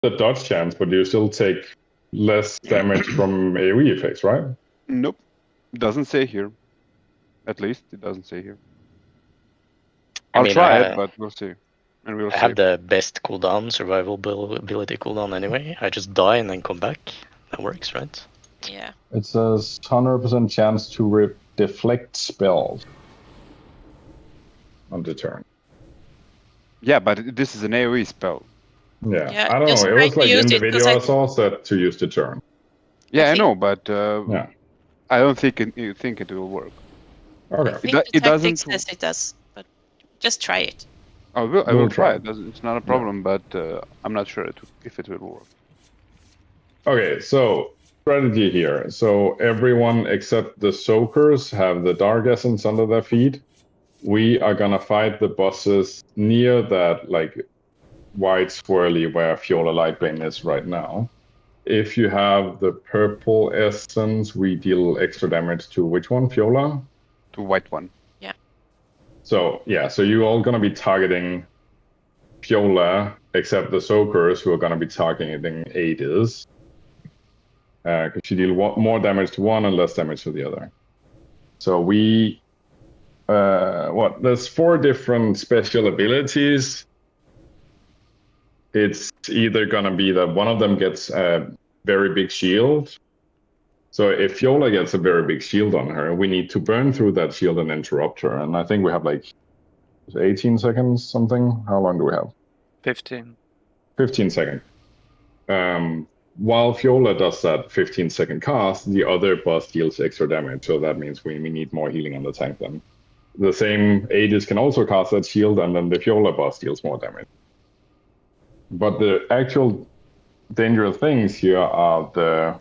the dodge chance, but you still take less damage from AoE effects, right? Nope. Doesn't say here. At least it doesn't say here. I'll try it, but we'll see. And we'll I have the best cooldown, survivability cooldown anyway. I just die and then come back. That works, right? Yeah. It says 100% chance to deflect spells on the turn. Yeah, but this is an AoE spell. Yeah, I don't know. It was like in the video I saw set to use the turn. Yeah, I know, but I don't think it will work. Okay. I think the tactics says it does, but just try it. I will try it. It's not a problem, but I'm not sure if it will work. Okay, so strategy here. So everyone except the soakers have the dark essence under their feet. We are gonna fight the bosses near that like white swirly where Fiola Lightbane is right now. If you have the purple essence, we deal extra damage to which one, Fiola? To white one. Yeah. So you're all gonna be targeting Fiola, except the soakers who are gonna be targeting Adis. Because you deal more damage to one and less damage to the other. So we, there's 4 different special abilities. It's either gonna be that one of them gets a very big shield. So if Fiola gets a very big shield on her, we need to burn through that shield and interrupt her. And I think we have like 18 seconds, something. How long do we have? 15. 15 seconds. While Fiola does that 15-second cast, the other boss deals extra damage. So that means we need more healing on the tank then. The same Aegis can also cast that shield, and then the Fiola boss deals more damage. But the actual dangerous things here are the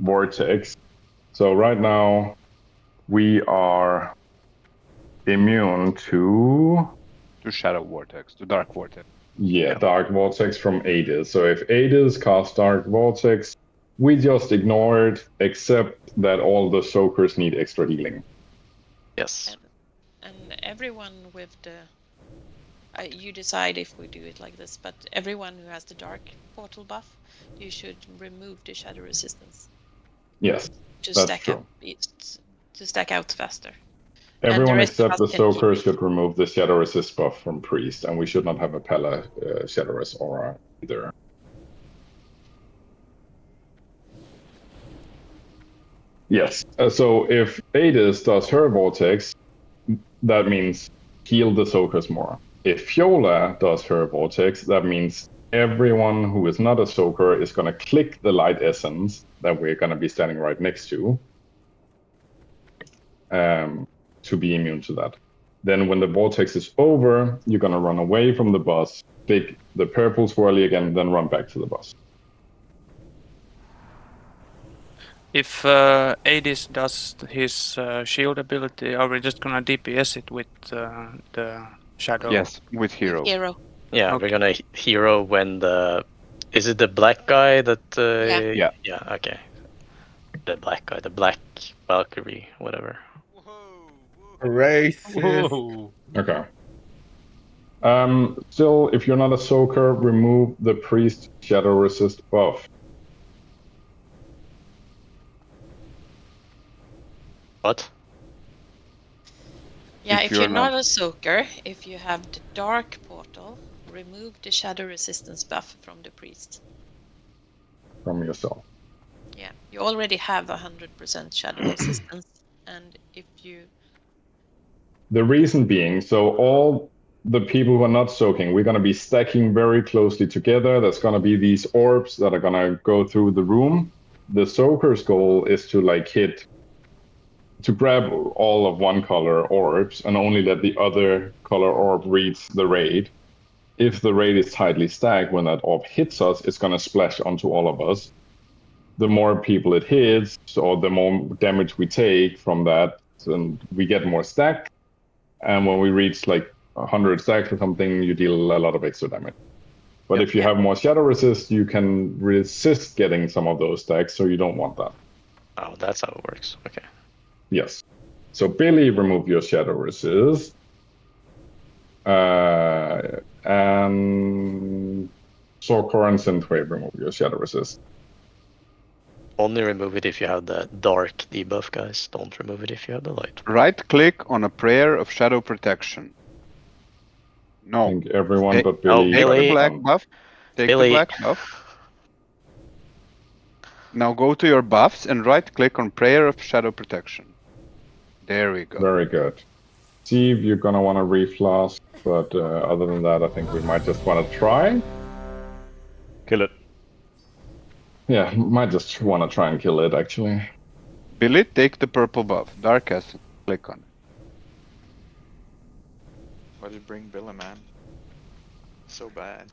vortex. So right now, we are immune to Shadow Vortex, to Dark Vortex. Yeah, Dark Vortex from Adis. So if Adis casts Dark Vortex, we just ignore it, except that all the soakers need extra healing. Yes. And everyone with the... you decide if we do it like this, but everyone who has the Dark Portal buff, you should remove the Shadow Resistance. Yes, that's true. To stack out faster. Everyone except the soakers should remove the Shadow Resist buff from Priest, and we should not have a Pella Shadow Resist aura either. Yes, so if Adis does her Vortex, that means heal the soakers more. If Fiola does her Vortex, that means everyone who is not a soaker is going to click the light essence that we're going to be standing right next to be immune to that. Then when the vortex is over, you're going to run away from the boss, click the purple swirly again, then run back to the boss. If Adis does his shield ability, are we just gonna DPS it with the shadow? Yes, with hero. Yeah, okay. We're gonna hero when the... Is it the black guy that... Yeah. Yeah, okay. The black guy, the black Valkyrie, whatever. Racist. Okay. Still, if you're not a soaker, remove the priest shadow resist buff. What? Yeah, if you're not a soaker, if you have the dark portal, remove the shadow resistance buff from the priest. From yourself. Yeah, you already have 100% shadow resistance, and if you... The reason being, so all the people who are not soaking, we're going to be stacking very closely together. There's going to be these orbs that are going to go through the room. The soaker's goal is to to grab all of one color orbs and only let the other color orb reach the raid. If the raid is tightly stacked, when that orb hits us, it's going to splash onto all of us. The more people it hits, or the more damage we take from that, and we get more stacked. And when we reach like 100 stacks or something, you deal a lot of extra damage. But if you have more shadow resist, you can resist getting some of those stacks, so you don't want that. Oh, that's how it works. Okay. Yes. So Billy, remove your shadow resist. And Sorkor and Synthwave remove your shadow resist. Only remove it if you have the dark debuff, guys. Don't remove it if you have the light. Right-click on a prayer of shadow protection. I No. think everyone Hey, but oh, Billy. Take Billy. the black on- buff. Take Billy. the black buff. Now go to your buffs and right-click on prayer of shadow protection. There we go. Very good. Steve, you're gonna want to reflask, but other than that, I think we might just want to try. Kill it. Yeah, might just want to try and kill it, actually. Billy, take the purple buff. Dark Essence. Click on it. Why did you bring Billy, man? So bad.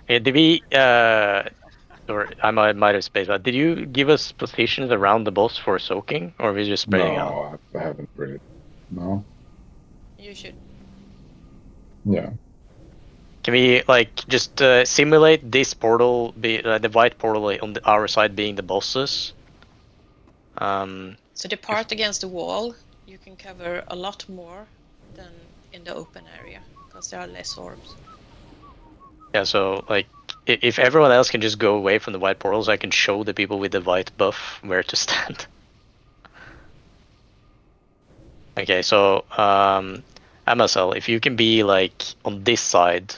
Hey, did we, or I might have spaced out. Did you give us positions around the boss for soaking, or are we just spreading out? No, I haven't really. No. You should. Yeah. Can we like just simulate this portal, be the white portal on our side being the bosses? So the part against the wall, you can cover a lot more than in the open area because there are less orbs. Yeah, so like if everyone else can just go away from the white portals, I can show the people with the white buff where to stand. Okay, so MSL, if you can be like on this side,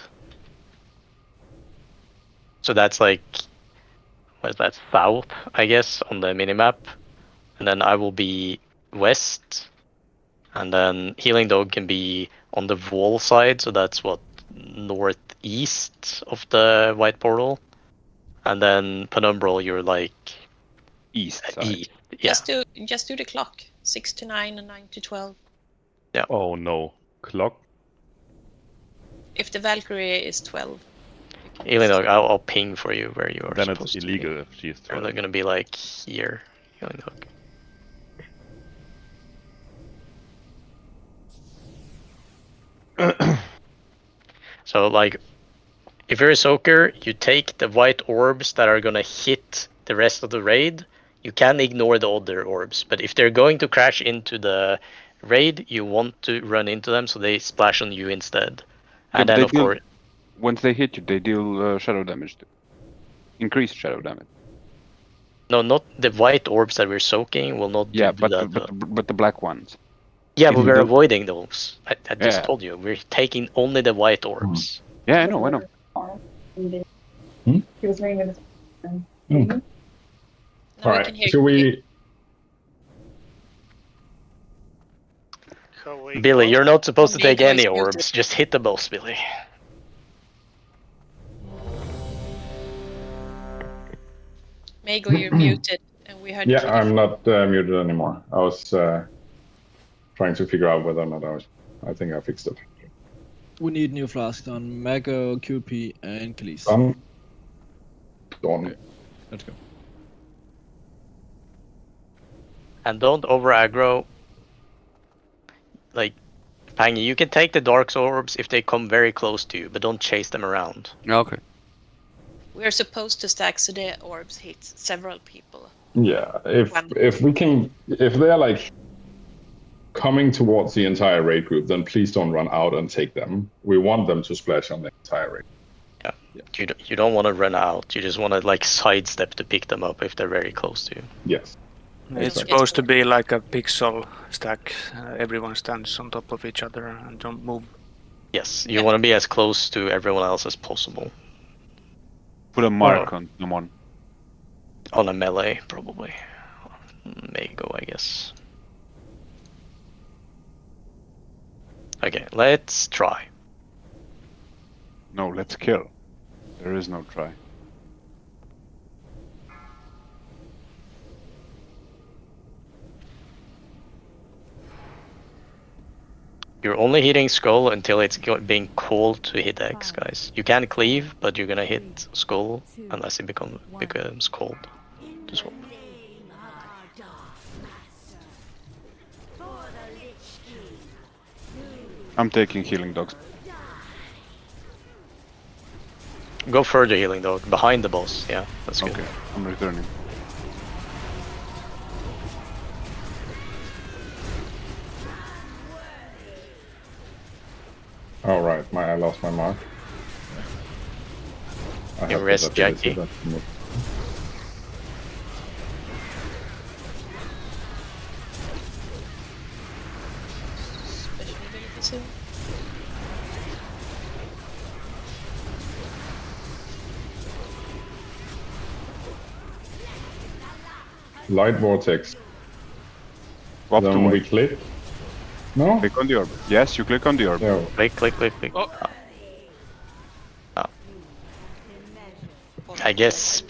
so that's like, what is that, south, I guess, on the minimap, and then I will be west, and then Healing Dog can be on the wall side, so that's what, northeast of the white portal, and then Penumbral, you're like East side. east. Yeah, Just do the clock. 6 to 9 and 9 to 12. Oh no. Clock? If the Valkyrie is 12. you can Healing just- Dog, I'll ping for you where you are Then it's supposed to illegal be. if she's Or they're 12. gonna be like here, Healing Dog. So like, if you're a soaker, you take the white orbs that are gonna hit the rest of the raid. You can ignore the other orbs, but if they're going to crash into the raid, you want to run into them so they splash on you instead. Yeah, And but then they of deal- course, Once they hit you, they deal shadow damage too. Increased shadow damage. no, not the white orbs that we're soaking will not Yeah, do but that. but the black ones. Yeah, but Isn't we're the- avoiding those. I just Yeah. told you, we're taking only the white orbs. Yeah, I know. Hmm? He was ringing with his Hmm. Now All we right. can hear Should we? Billy, you're not supposed to Maybe take any it's muted. orbs. Just hit the boss, Billy. Mago, you're muted, and we heard. Yeah, Kitty. I'm not muted anymore. I was trying to figure out whether or not I think I fixed it. We need new flasks on Mago, QP, and Khalees. Done. Done. Let's go. And don't over aggro. Like, Pangy, you can take the dark orbs if they come very close to you, but don't chase them around. Okay. We're supposed to stack so the orbs hit several people. Yeah, if One. if they're like coming towards the entire raid group, then please don't run out and take them. We want them to splash on the entire raid. You don't want to run out. You just want to like sidestep to pick them up if they're very close to you. Yes. It's Exactly. supposed to be like a pixel stack. Everyone stands on top of each other and don't move. Yes, you Yeah. want to be as close to everyone else as possible. Put a mark on someone. On a melee, probably. Mago, I guess. Okay, let's try. No, let's kill. There is no try. You're only hitting skull until it's being called to hit X, guys. You can cleave, but you're gonna hit skull unless it becomes cold. Just one. I'm taking healing dogs. Go further, healing dog, behind the boss. Yeah, that's good. Okay, I'm returning. All right. I lost my mark. I You have rest, this ability, Jackie. that's not- Special ability soon. Light vortex. Up to Then we white. click. No? Click on the orb. Yes, you click on the orb. No. Click, click, click, click. Oh. I guess.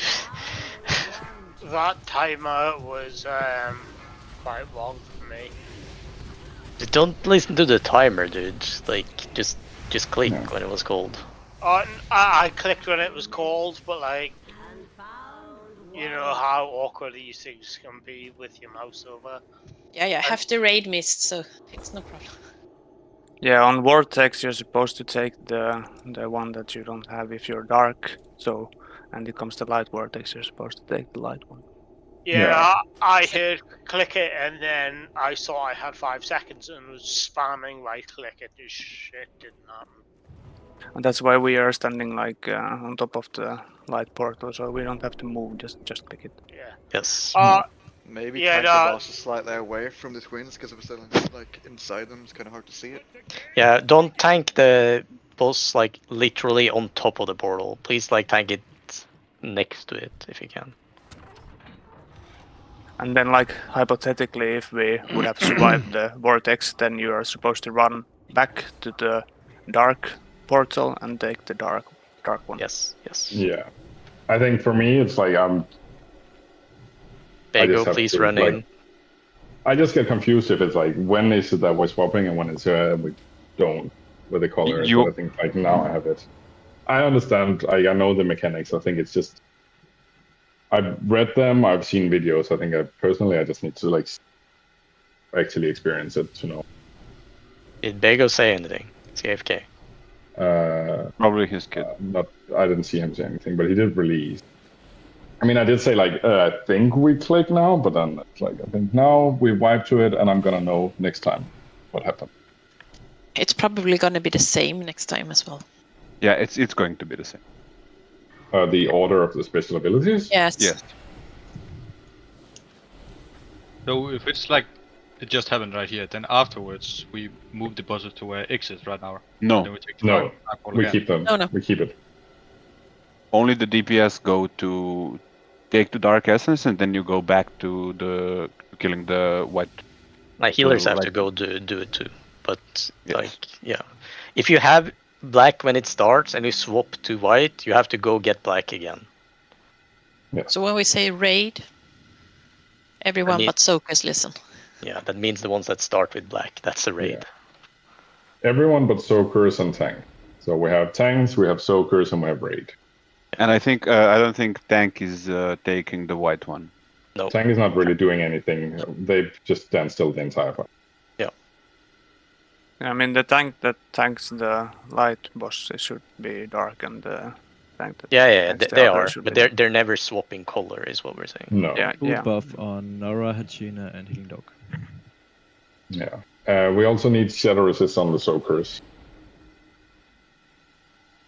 That timer was quite long for me. Don't listen to the timer, dude. Like, just click Yeah. when it was called. I clicked when it was called, but like, you know how awkward these things can be with your mouse over. Yeah, I have the raid mist, so it's no problem. Yeah, on Vortex you're supposed to take the one that you don't have if you're dark. So, and it comes to Light Vortex, you're supposed to take the light one. Yeah, Yeah. I heard click it, and then I saw I had 5 seconds and was spamming right click it. This shit didn't happen. And that's why we are standing like on top of the light portal, so we don't have to move. Just click it. Yeah. Yes. Maybe Yeah, tank no. the boss is slightly away from the twins because if we're still like inside them, it's kind of hard to see it. Yeah, don't tank the boss like literally on top of the portal. Please like tank it next to it if you can. And then, like hypothetically, if we would have survived the vortex, then you are supposed to run back to the dark portal and take the dark one. Yes, yes. Yeah. I think for me, it's like I Bego, just have please to, run like, in. I just get confused if it's like when is it that we're swapping and when it's we don't with the color. You- But I think like now I have it. I understand. I know the mechanics. I think it's just I've read them. I've seen videos. I think I just need to like actually experience it to know. Did Bego say anything? It's AFK. Probably his kid. I didn't see him say anything, but he did release. I mean, I did say like I think we click now, but then it's like I think now we wipe to it, and I'm gonna know next time what happened. It's probably gonna be the same next time as well. Yeah, it's going to be the same. The order of the special abilities. Yes. Yes. So if it's like it just happened right here, then afterwards we move the buzzer to where X is right now. No, Then we take the No, dark portal we again. keep them. No. We keep it. only the DPS go to take the dark essence, and then you go back to the killing the white. Like healers have to like- go do it too. But Yes. like yeah. If you have black when it starts and you swap to white, you have to go get black again. So when we say raid, everyone mean- but soakers listen. Yeah, that means the ones that start with black. That's a raid. Everyone but soakers and tank. So we have tanks, we have soakers, and we have raid. And I think I don't think tank is taking the white one. No. Tank is not really doing anything. They just stand still the entire fight. I mean, the tank that tanks the light boss, it should be dark, and the tank that Yeah, tanks the they other are, should but be- they're never swapping color, is what we're saying. No. Yeah, Full yeah. buff on Nora, Hachina, and Healing Dog. Yeah. We also need shadow resist on the soakers.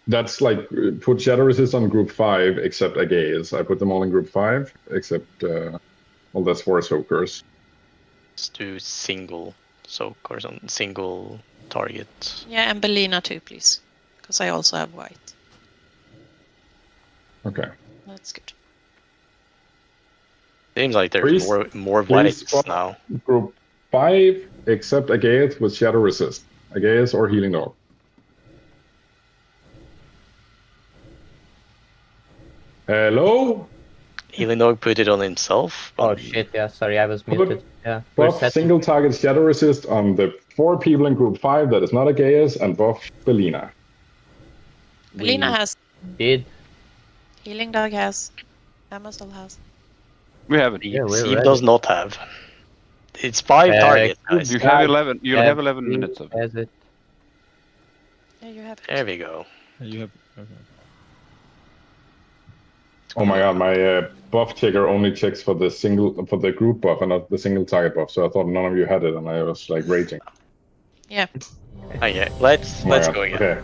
That's like put shadow resist on group 5 except Agaze. I put them all in group 5 except well, that's 4 soakers. Let's do single soak or some single target. Yeah, and Belina too, please. Because I also have white. Okay. That's good. Seems like there's Priest- more priest whites swap. now. Group 5 except Agaze with shadow resist. Agaze or healing dog. Hello? Healing Dog put it on himself. Oh shit, yeah, sorry, I was But- muted. Yeah, we're Buff set. single target shadow resist on the 4 people in group 5 that is not Agaze and buff Belina. Belina has, Did. Healing Dog has, Emma still has. We have it. Yeah, we're Steve ready. does not have. It's 5 targets, guys. You have 11. You Yeah, have 11 Steve minutes of it. has it. Yeah, you have it. There we go. You have. Okay. Oh my god, my buff checker only checks for the group buff and not the single target buff. So I thought none of you had it, and I was like raging. Yeah. Okay, let's Oh my go God. again. Okay.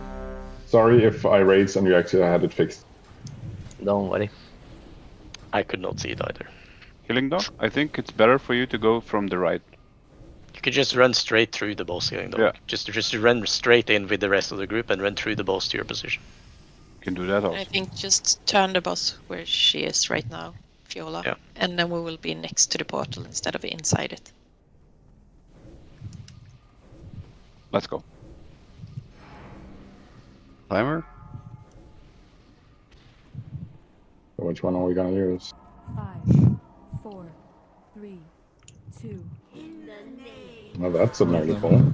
Sorry if I raged and you actually had it fixed. Don't worry. I could not see it either. Healing dog? I think it's better for you to go from the right. You could just run straight through the boss healing dog. Yeah. Just run straight in with the rest of the group and run through the boss to your position. You can do that also. I think just turn the boss where she is right now, Fiola. Yeah. And then we will be next to the portal instead of inside it. Let's go. Timer? So which one are we gonna use? 5, 4, 3, 2. Well, that's an early ball.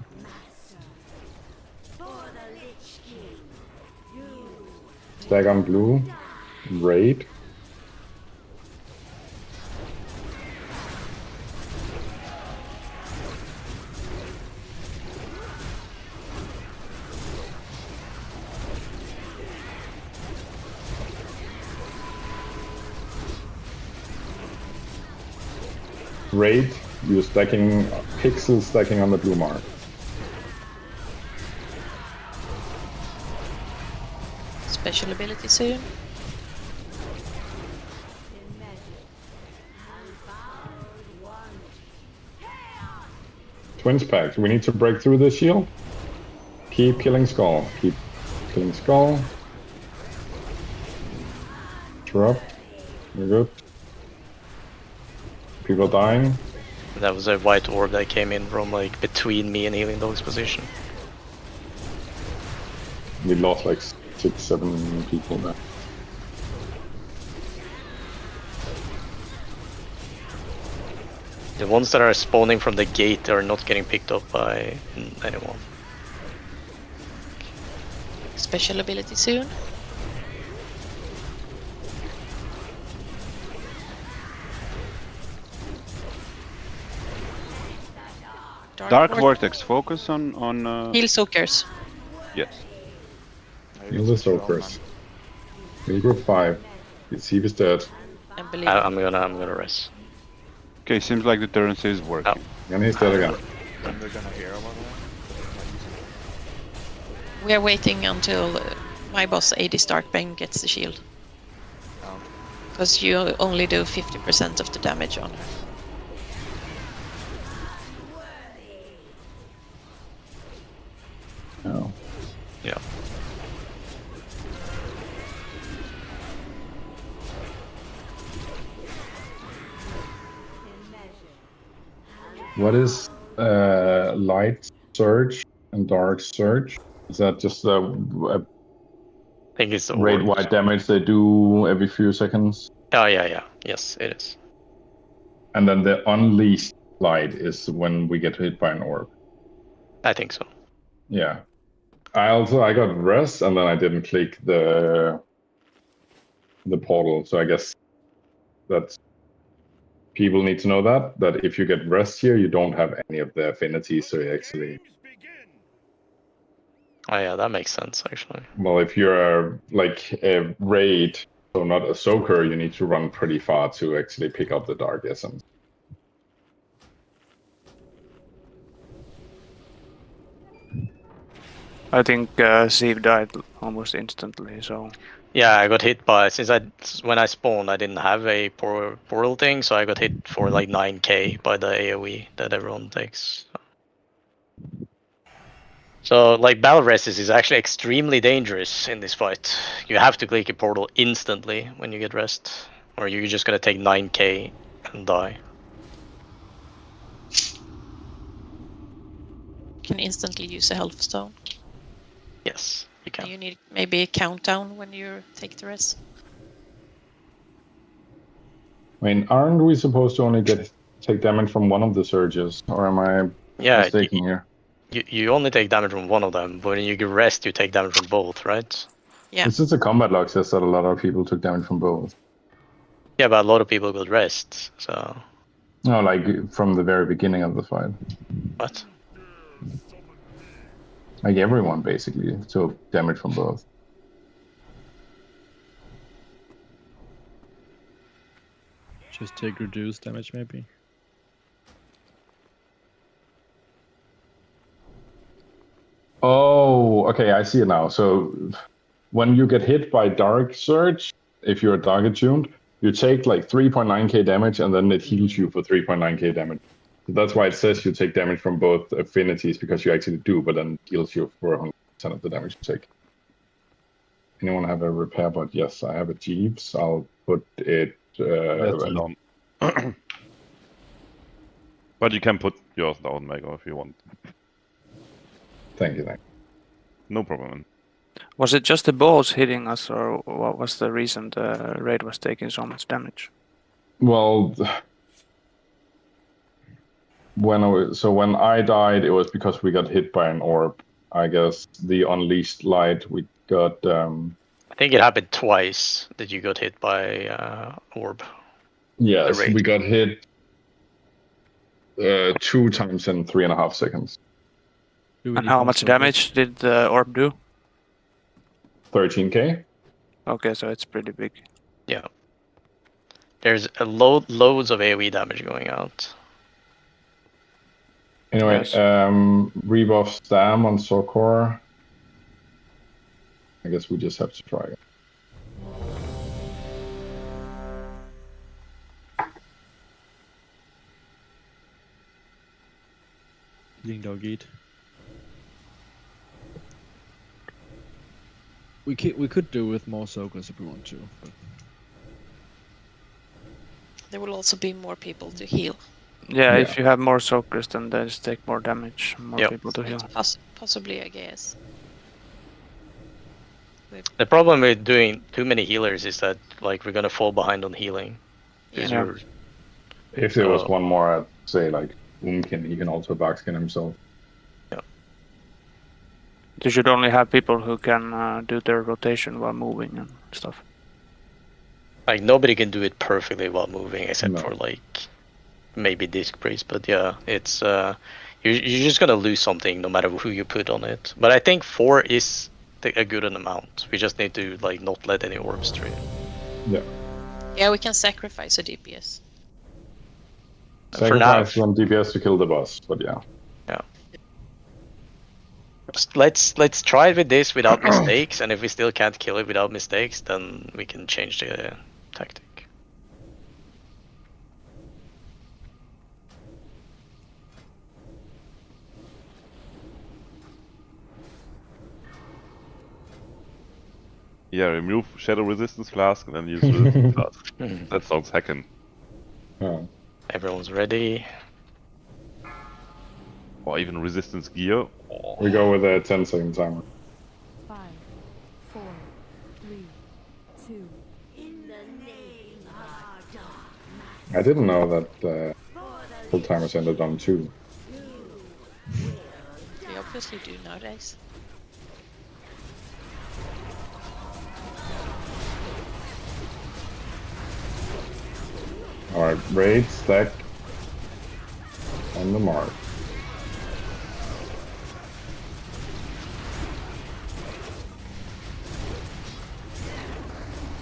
Stag on blue. Raid. Raid, you're stacking pixel stacking on the blue mark. Special ability soon. Twins pact. We need to break through this shield. Keep killing skull. Keep killing skull. Drop. We're good. People dying. That was a white orb that came in from like between me and Healing Dog's position. We lost like 6-7 people there. The ones that are spawning from the gate are not getting picked up by anyone. Special ability soon. Dark Vortex, focus on Heal soakers. Yes. Heal the soakers. Heal group 5. See if he's dead. And believe I'm gonna rest. Okay, seems like the turn is working. And he's dead again. And they're gonna hear about we are waiting until my boss AD Starkbane gets the shield. Because you only do 50% of the damage on her. Oh. Yeah. What is light surge and dark surge? Is that just a I think it's the raid wide damage they do every few seconds? Oh yeah. Yes, it is. And then the unleashed light is when we get hit by an orb. I think so. Yeah. I got rest and then I didn't click the portal, so I guess that's people need to know that if you get rest here, you don't have any of the affinities, so you actually. Oh yeah, that makes sense actually. Well, if you're like a raid, so not a soaker, you need to run pretty far to actually pick up the dark essence. I think Steve died almost instantly, so... Yeah, I got hit by, when I spawned I didn't have a portal thing, so I got hit for like 9k by the AoE that everyone takes. So like battle resist is actually extremely dangerous in this fight. You have to click a portal instantly when you get rest, or you're just gonna take 9k and die. You can instantly use a health stone. Yes, you can. You need maybe a countdown when you take the rest. I mean, aren't we supposed to only take damage from one of the surges, or am I mistaken here? You only take damage from one of them, but when you get rest, you take damage from both, right? Yeah. This is a combat log says that a lot of people took damage from both. Yeah, but a lot of people got rest, so... No, like from the very beginning of the fight. What? Like everyone basically took damage from both. Just take reduced damage maybe. Oh, okay, I see it now. So when you get hit by Dark Surge, if you're target tuned, you take like 3.9k damage and then it heals you for 3.9k damage. So that's why it says you take damage from both affinities, because you actually do, but then heals you for 100% of the damage you take. Anyone have a repair bot? Yes, I have a Jeeves. I'll put it. That's down. But you can put yours down, Mego, if you want. Thank you. No problem. Was it just the balls hitting us, or what was the reason the raid was taking so much damage? Well, when I died, it was because we got hit by an orb. I guess the unleashed light we got. I think it happened twice that you got hit by orb. Yes, we got hit 2 times in 3.5 seconds. And how much damage did the orb do? 13k. Okay, so it's pretty big. Yeah. There's loads of AoE damage going out. Anyway, Yes. rebuff Stam on Sokor. I guess we just have to try it. Healing dog eat. We could do with more soakers if we want to. But... There will also be more people to heal. Yeah, if you have more soakers, then they just take more damage, more people to heal. Possibly, I guess. The problem with doing too many healers is that like we're gonna fall behind on healing. Yeah. If there was one more, I'd say like Umkin, he can also backskin himself. Yeah. You should only have people who can do their rotation while moving and stuff. Like nobody can do it perfectly while moving except for like maybe disc priest, but yeah, it's you're just gonna lose something no matter who you put on it. But I think 4 is a good amount. We just need to like not let any orbs through. Yeah. Yeah, we can sacrifice a DPS. Sacrifice one DPS to kill the boss, but yeah. Yeah. Just let's try it with this without mistakes, and if we still can't kill it without mistakes, then we can change the tactic. Yeah, remove Shadow Resistance Flask and then use Resistance Flask. That sounds hacking. Oh. Everyone's ready. Or even Resistance Gear. Oh. We go with a 10-second timer. 5, 4, 3, 2. In the name of dark. I didn't know that full timers ended on 2. We obviously do nowadays. Alright, raid, stack, on the mark.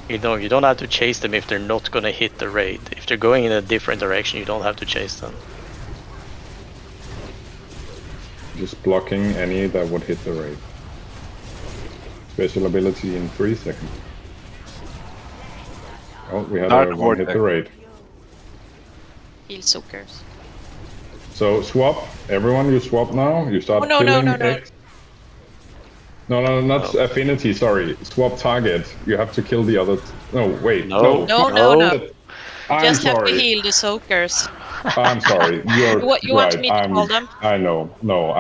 You don't have to chase them if they're not gonna hit the raid. If they're going in a different direction, you don't have to chase them. Just blocking any that would hit the raid. Special ability in 3 seconds. Oh, we had a one hit the raid. Heal soakers. So swap, everyone, you swap now. You start killing X. No, not affinity. Sorry, swap target. You have to kill the other. No, wait. No. I'm Just sorry. have to heal the soakers. I'm sorry. You're you right. want me to call them? I know. No,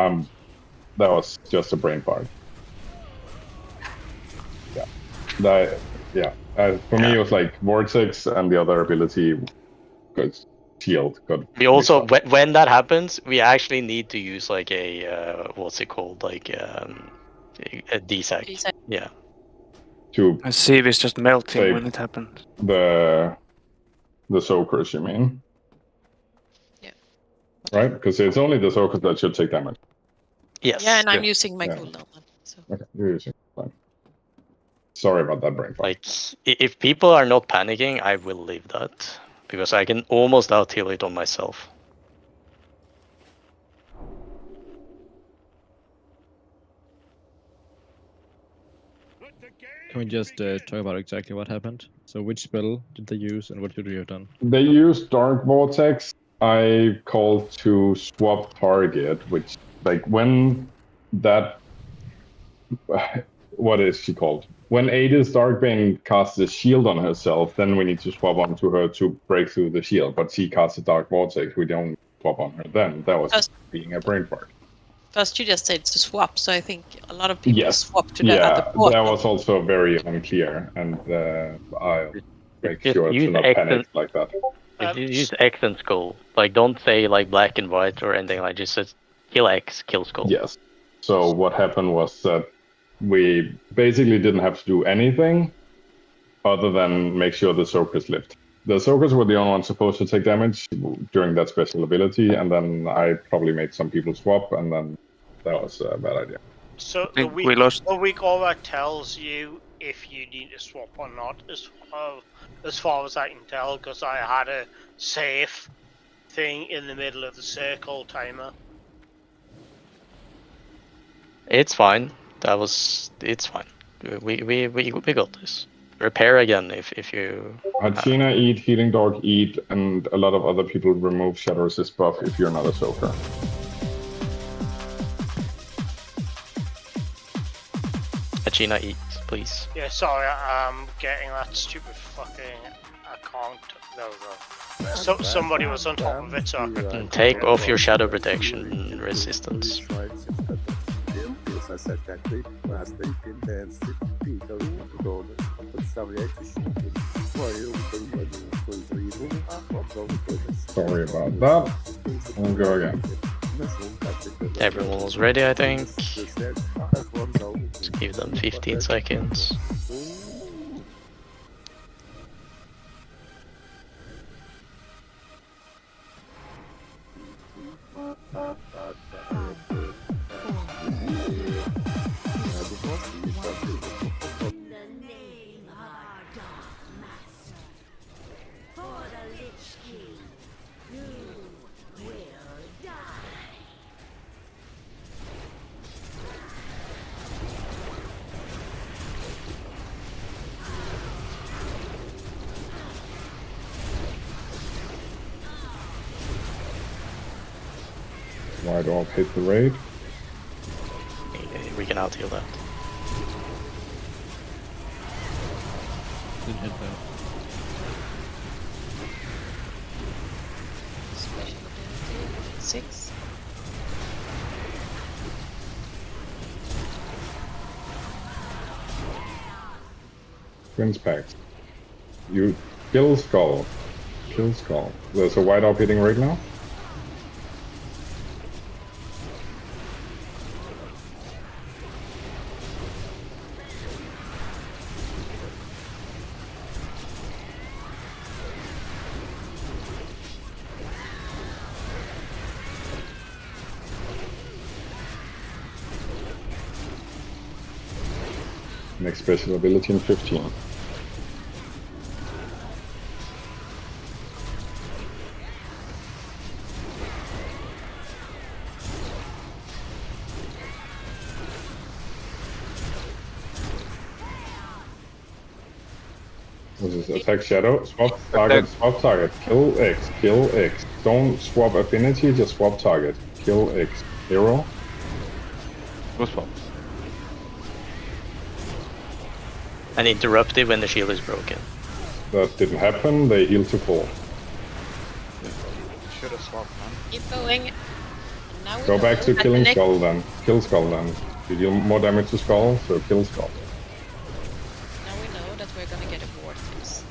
that was just a brain fart. Yeah. For me, it was like Vortex and the other ability was Shield. We also, when that happens, we actually need to use like a, what's it called? Like a DSAC. Yeah. I see if it's just melting when it happens. The soakers, you mean? Yeah. Right? Because it's only the soakers that should take damage. Yes. Yeah, and I'm using my cooldown one. So. Okay, you're using fine. Sorry about that brain fart. Like, if people are not panicking, I will leave that. Because I can almost out-heal it on myself. Can we just talk about exactly what happened? So which spell did they use and what should we have done? They used Dark Vortex. I called to swap target, which like when that what is she called? When Ada's Darkbane casts a shield on herself, then we need to swap onto her to break through the shield. But she casts a Dark Vortex. We don't swap on her then. That was being a brain fart. First, you just said to swap, so I think a lot of people Yes. swap to the other portal. That was also very unclear, and I'll make sure to not panic like that. Use X and Skull. Like, don't say like black and white or anything. Like, just says kill X, kill Skull. Yes. So what happened was that we basically didn't have to do anything other than make sure the Soakers lived. The Soakers were the only ones supposed to take damage during that special ability, and then I probably made some people swap, and then that was a bad idea. So I the think we lost. week aura tells you if you need to swap or not, as far as I can tell, because I had a safe thing in the middle of the circle timer. It's fine. It's fine. We got this. Repair again if you. Hachina eat, Healing Dog eat, and a lot of other people remove Shadow Resist buff if you're not a Soaker. Hachina eat, please. Yeah, sorry, I'm getting that stupid fucking account. There we go. So somebody was on top of it, so I could... And take off your shadow protection resistance. Sorry about that. We'll go again. Everyone was ready, I think. Just give them 15 seconds. Why do I hit the raid? We can out heal that. Didn't hit that. Special ability 6. Twins Pact. You kill Skull. Kill Skull. There's a white orb hitting right now. Next special ability in 15. This is attack shadow, swap target, kill X, kill X. Don't swap affinity, just swap target. Kill X. Hero. Go swap. And interrupt it when the shield is broken. That didn't happen, they heal to full. Should have swapped, man. Keep going. Now we Go back know to that killing the next- Skull then. Kill Skull then. You deal more damage to Skull, so kill Skull. Now we know that we're gonna get a vortex.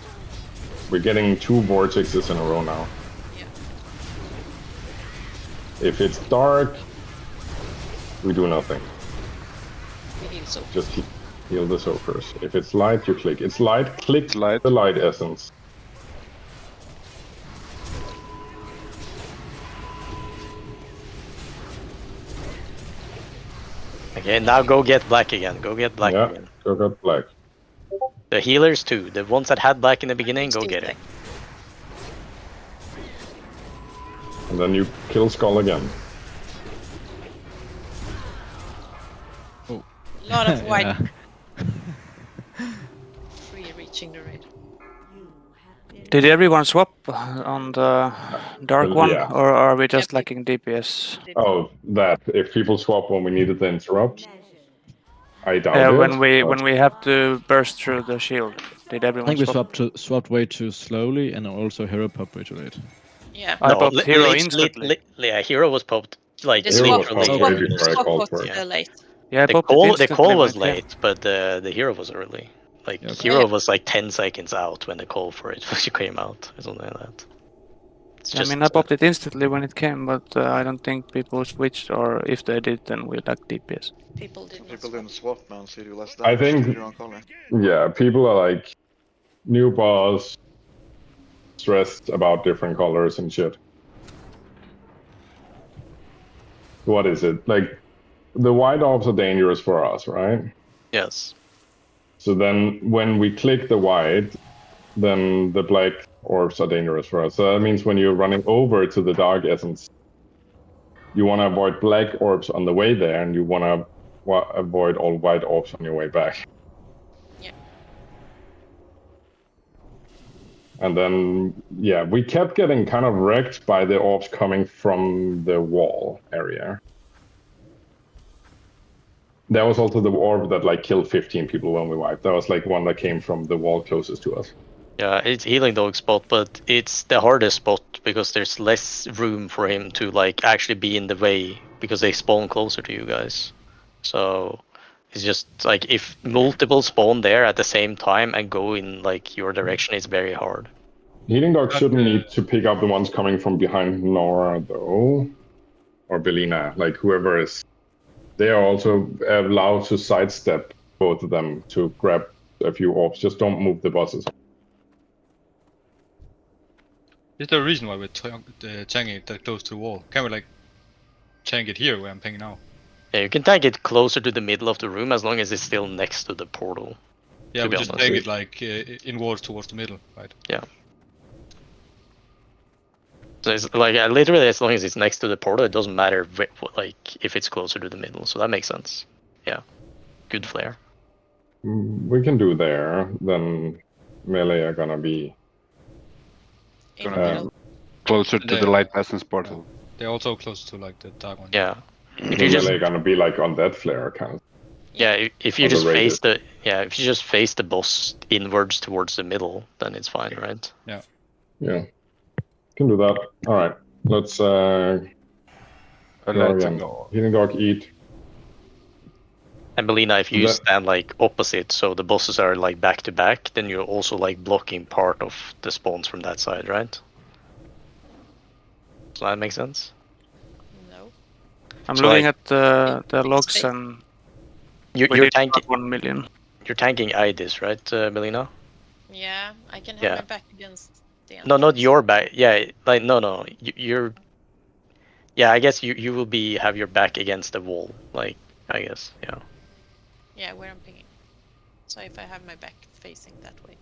We're getting 2 vortexes in a row now. Yeah. If it's dark, we do nothing. We heal so. Just heal the Soakers. If it's light, you click. It's light, click the light essence. Okay, now go get black again. Go get black Yeah, again. go get black. The healers too. The ones that had black in the beginning, go Still get black. it. And then you kill Skull again. Lot of white Yeah. free reaching the raid. Did everyone swap on the dark one, Yeah. or are we just Yeah, lacking DPS? Oh, that if people swap when we needed to interrupt, I doubt it. When but- we have to burst through the shield, did I everyone think we swap? swapped way too slowly, and also hero pop way too late. Yeah. I popped hero instantly. Yeah, hero was popped like The Hero was swap, popped swap- way before I swap called was for it. late. Yeah, I the popped it call. The instantly call when was it came. late, but the hero was early. Like Yeah, okay. hero was like 10 seconds out when the call for it came out or something like that. It's I mean, I popped it instantly when it came, but I don't think people switched, or if they did, then we lacked DPS. People did not People swap. didn't swap, man, so you do less I damage think- to your own color. Yeah, people are like new boss, stressed about different colors and shit. What is it? Like, the white orbs are dangerous for us, right? Yes. So then when we click the white, then the black orbs are dangerous for us. So that means when you're running over to the dark essence, you want to avoid black orbs on the way there, and you want to avoid all white orbs on your way back. Yeah. And then, yeah, we kept getting kind of wrecked by the orbs coming from the wall area. There was also the orb that like killed 15 people when we wiped. That was like one that came from the wall closest to us. Yeah, it's healing dog spot, but it's the hardest spot because there's less room for him to like actually be in the way because they spawn closer to you guys. So it's just like if multiple spawn there at the same time and go in like your direction, it's very hard. Healing dog shouldn't need to pick up the ones coming from behind Nora though, or Belina, like whoever is. They are also allowed to sidestep both of them to grab a few orbs. Just don't move the bosses. Is there a reason why we're tanking it that close to the wall? Can we like tank it here where I'm pinging now? Yeah, you can tank it closer to the middle of the room as long as it's still next to the portal. Yeah, to we be just honest. tank it like inwards towards the middle, right? Yeah. So it's like literally as long as it's next to the portal, it doesn't matter like if it's closer to the middle. So that makes sense. Yeah, good flare. We can do there. Then melee are gonna be. Closer to the light essence portal. They're also close to like the dark one. Yeah. If The you just melee gonna be like on that flare kind of. yeah, if you on the just face radius. if you just face the boss inwards towards the middle, then it's fine, right? Yeah. Yeah. Can do that. All right. Let's go again. Healing dog eat. And Belina, if you That- stand like opposite, so the bosses are like back to back, then you're also like blocking part of the spawns from that side, right? Does that make sense? No. I'm So, looking like- at the It's logs fake. and You're we did tanking. about 1 million. You're tanking Idis, right, Belina? Yeah, I can have Yeah. my back against the No, not entrance. your back. Yeah, like no. You're. Yeah, I guess you will be have your back against the wall. Like I guess, yeah. Yeah, where I'm pinging. So if I have my back facing that way,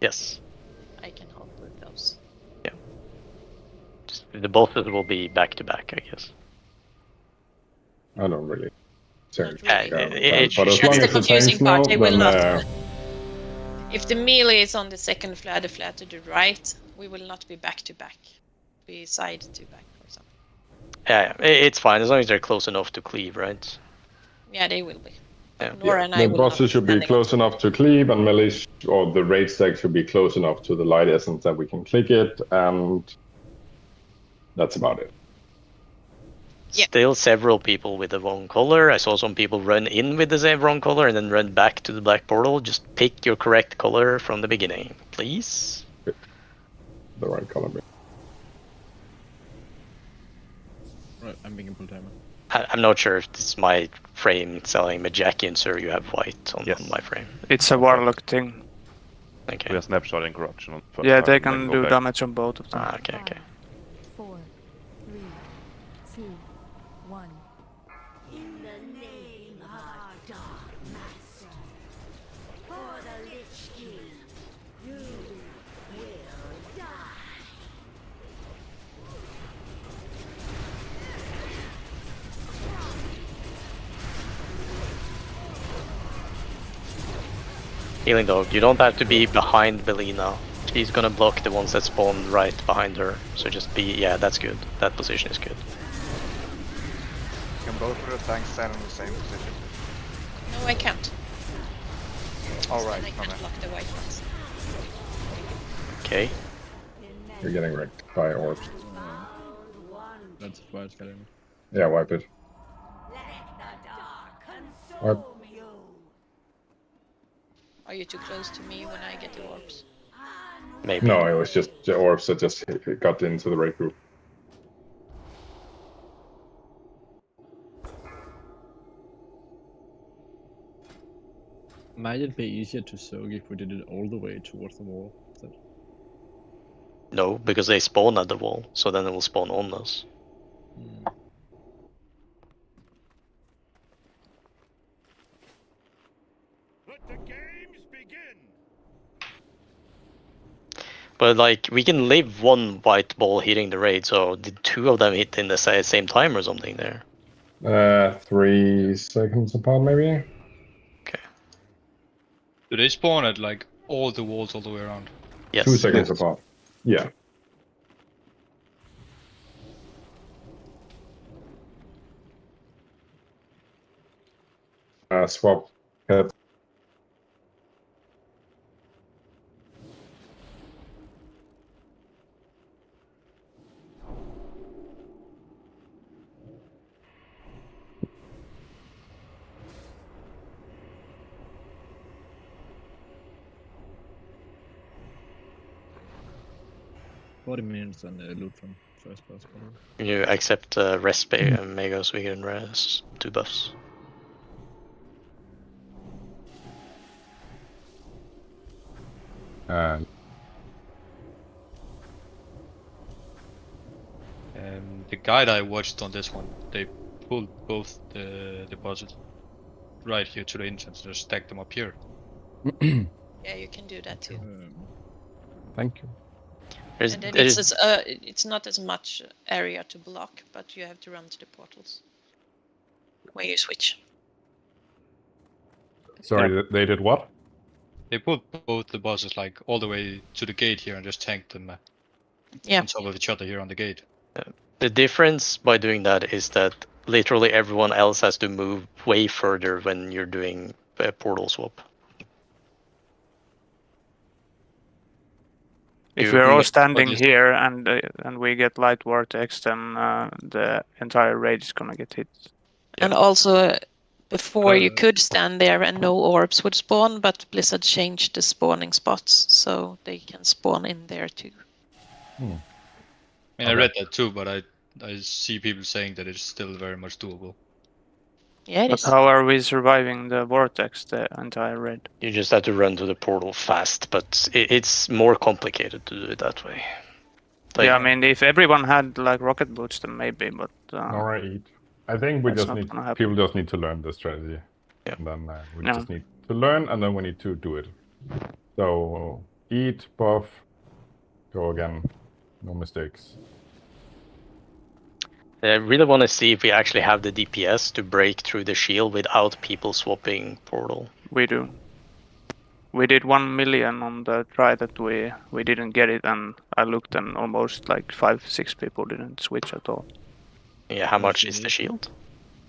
Yes. I can help with those. Just, the bosses will be back to back, I guess. I don't really. Care Not really. about it that. But as should- long That's the as the confusing tanks part, know, they will then not. If the melee is on the second flare, the flare to the right, we will not be back to back. Be side to back or something. Yeah, it's fine as long as they're close enough to cleave, right? Yeah, they will be. Yeah. Nora and I the will not bosses should be standing close enough to cleave, and melee or the raid stack should be close enough to the light essence that we can click it, and that's about it. Yeah. Still several people with the wrong color. I saw some people run in with the same wrong color and then run back to the black portal. Just pick your correct color from the beginning, please. The right color. Right, I'm being a full timer. I'm not sure if this is my frame selling Magikians or you have white on my frame. It's a warlock thing. Okay. We are snapshotting corruption on first Yeah, time, they then can go do back. damage on both of them. Ah, okay. 4, 3, 2, 1. In the name of our dark master, for the Lich King, you will die. Healing dog, you don't have to be behind Belina. She's gonna block the ones that spawn right behind her. So just be, yeah, that's good. That position is good. Can both of the tanks stand in the same position? No, I can't. Alright, I can't block the white ones. Okay. You're getting wrecked by orbs. That's why it's getting. Yeah, wipe it. Wipe. Are you too close to me when I get the orbs? Maybe. No, it was just the orbs that just got into the raid group. Might it be easier to soak if we did it all the way towards the wall? No, because they spawn at the wall, so then it will spawn on us. But like, we can leave one white ball hitting the raid, so did two of them hit in the same time or something there? 3 seconds apart, maybe? Okay. Do they spawn at like all the walls all the way around? Yes. 2 seconds apart. Yeah. Swap head. $40 and loot from first person. You accept rest Mega so we can rest 2 buffs. The guide I watched on this one, they pulled both the deposits right here to the entrance, just stacked them up here. Yeah, you can do that too. Thank you. And then it's not as much area to block, but you have to run to the portals when you switch. Sorry, they did what? They pulled both the bosses like all the way to the gate here and just tanked them on top of each other here on the gate. The difference by doing that is that literally everyone else has to move way further when you're doing a portal swap. If we're all standing here and we get light vortex, then the entire raid is gonna get hit. And also, before you could stand there and no orbs would spawn, but Blizzard changed the spawning spots so they can spawn in there too. I read that too, but I see people saying that it's still very much doable. Yeah, it But is. how are we surviving the vortex, the entire raid? You just have to run to the portal fast, but it's more complicated to do it that way. Like, Yeah, I mean, if everyone had like rocket boots, then maybe, but... Alright, I think we just need, people just need to learn the strategy. Yeah. And then we just need to learn, and then we need to do it. So, eat, buff, go again, no mistakes. I really want to see if we actually have the DPS to break through the shield without people swapping portal. We do. We did 1 million on the try that we didn't get it, and I looked and almost like 5-6 people didn't switch at all. Yeah, how much is the shield?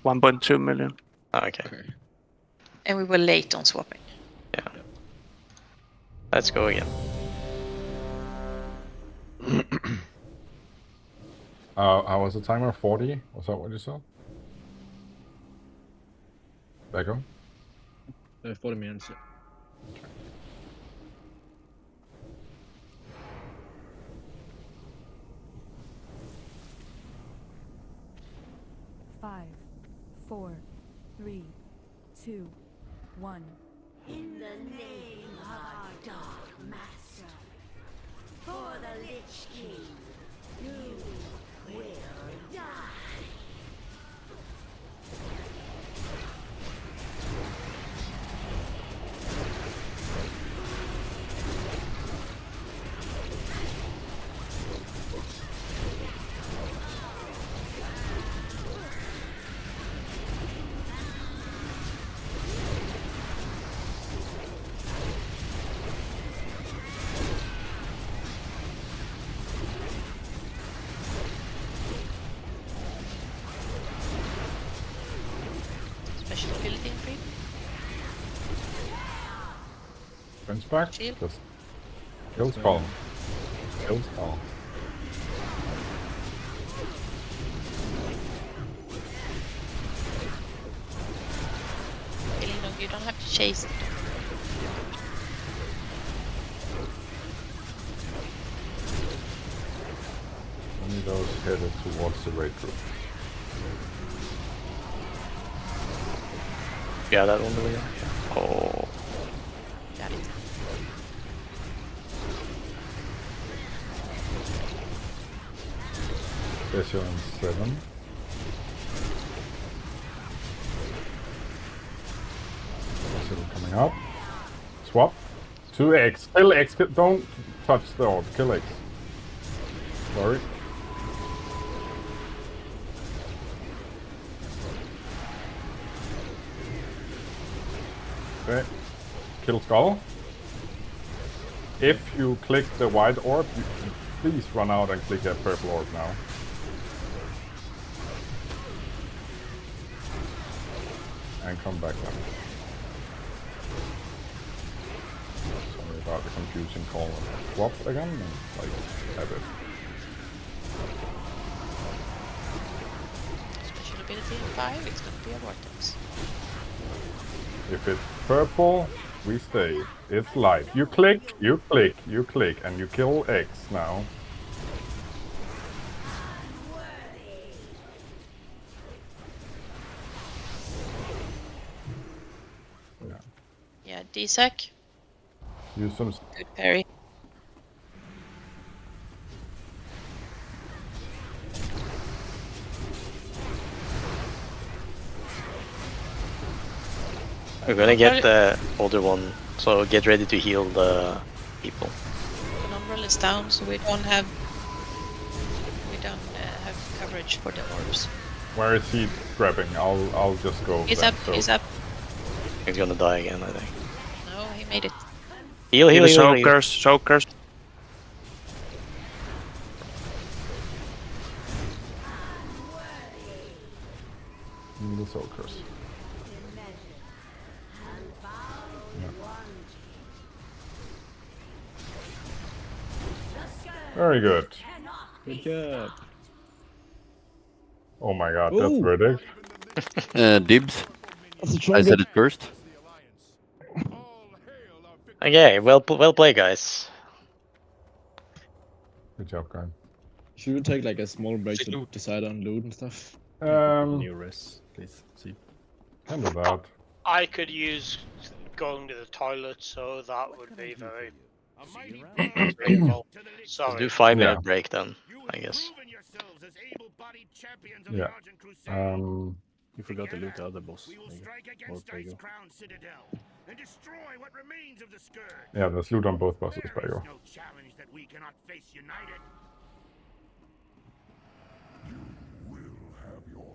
1.2 million. Oh, okay. And we were late on swapping. Yeah. Let's go again. How was the timer? 40? Was that what you said? Becco? 40 minutes. Yeah. Five, 4, 3, 2, 1. In the name of our Dark Master, for the Lich King, you will die. Prince back. Shield. Just kill Skull. Kill Skull. You don't have to chase it. Only those headed towards the raid group. Yeah, that one really. Oh. Got it. Special in 7. Coming up. Swap. 2x. Kill X. Don't touch the orb. Kill X. Sorry. Okay. Kill Skull. If you click the white orb, please run out and click a purple orb now. And come back then. Sorry about the confusing call. Swap again and like have it. Special ability in 5, it's gonna be a vortex. If it's purple, we stay. It's light. You click, you click, you click, and you kill X now. Yeah, D-Sec. Use some. Good parry. We're gonna get the older one, so get ready to heal the people. The number is down, so we don't have coverage for the orbs. Where is he grabbing? I'll just go. He's then, up. so. He's up. He's gonna die again, I think. No, he made it. Heal, heal, heal, heal. Soakers, soakers. The soakers. Yeah. Very good. Good job. Oh my god, that's Ooh. verdict. Dibs. That's a I said it first. Okay, well played, guys. Good job, guys. Should we take like a small break to decide on loot and stuff? New res, please. See. Kind of that. I could use going to the toilet, so that would be very agreeable. Sorry. Do 5-minute break then, I guess. Yeah. You forgot to loot the other boss. Or Prego. Yeah, let's loot on both bosses, Prego.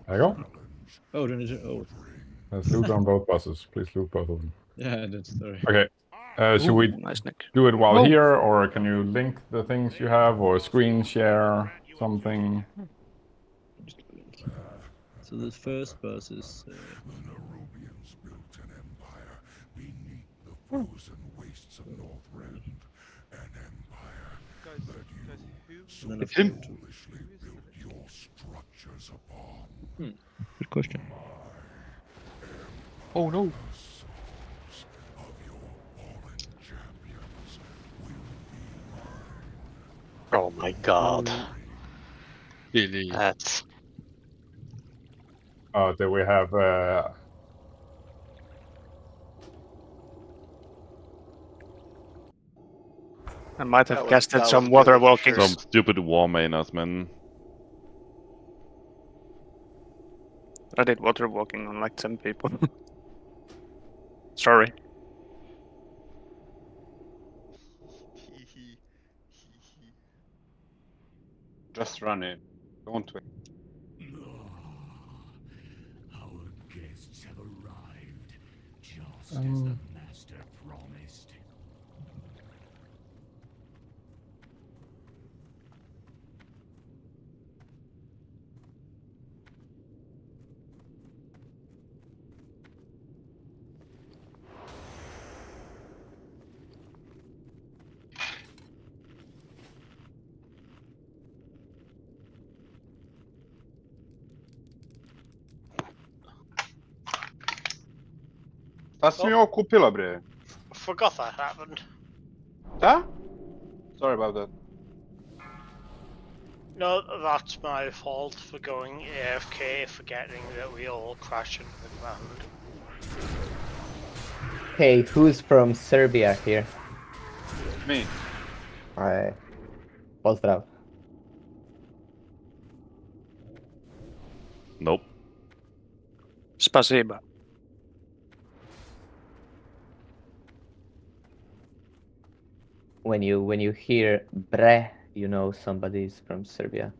There you go. Oh, then it's Let's loot on both bosses. Please loot both of them. Yeah, that's sorry. Okay. Should we Nice, Nick. do it while here, or can you link the things you have, or screen share something? So the first boss is. It's him. Good question. Oh no. Oh my god. Really? That's... Oh, do we have... I might have That casted was some good water for walking. sure. Some stupid war mainers, man. I did water walking on like 10 people. Sorry. Just run in. Don't wait. Our guests have arrived, just as the master promised. That's me och Kupila bre. Forgot that happened. Huh? Sorry about that. No, that's my fault for going AFK, forgetting that we all crash into the ground. Hey, who's from Serbia here? Me. I Pozdrav. Nope. Spasiba. When you hear bre, you know somebody's from Serbia.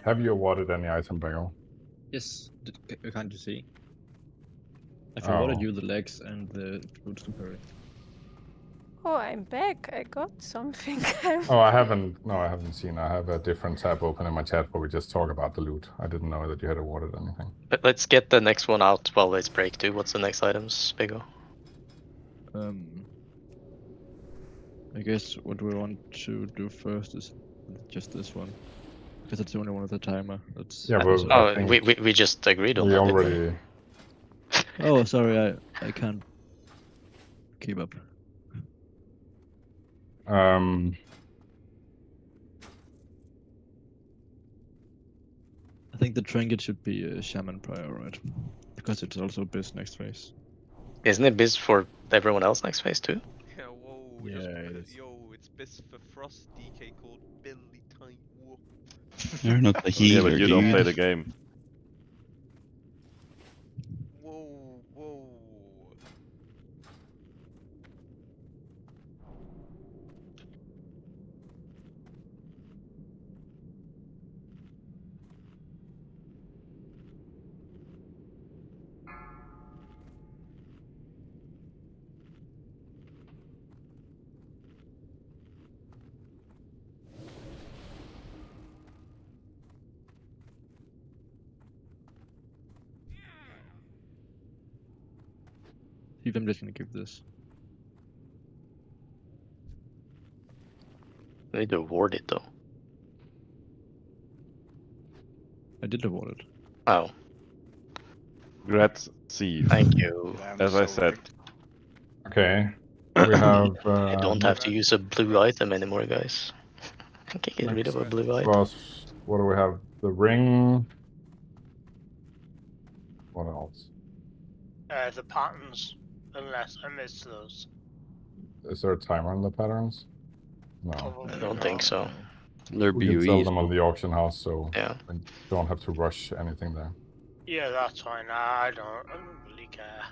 Have you awarded any item, Bagel? Yes, can't you see? I've awarded Oh. you the legs and the fruit superior. Oh, I'm back. I got something. Oh, I haven't seen. I have a different tab open in my chat where we just talk about the loot. I didn't know that you had awarded anything. But let's get the next one out while it's break too. What's the next items, Bigo? I guess what we want to do first is just this one. Because it's the only one with a timer. That's Yeah, but oh, we just agreed on we that. already. Oh, sorry, I can't keep up. I think the trinket should be a shaman prior, right? Because it's also Biz next phase. Isn't it Biz for everyone else next phase too? Yeah, whoa, Yeah, it's Biz for Frost DK called Billy Time War. You're not the healer, but you don't play the game. Whoa, whoa. See, I'm just gonna give this. I need to award it though. I did award it. Oh. Congrats, Steve. Thank you. As I said. Okay. We have. I don't have to use a blue item anymore, guys. I can get rid of a blue item. Was, what do we have? The ring. What else? The patterns, unless I missed those. Is there a timer on the patterns? No. Probably I don't not. think so. They're We can sell BUEs. them on the auction house, so yeah. we don't have to rush anything there. Yeah, that's fine. I don't really care.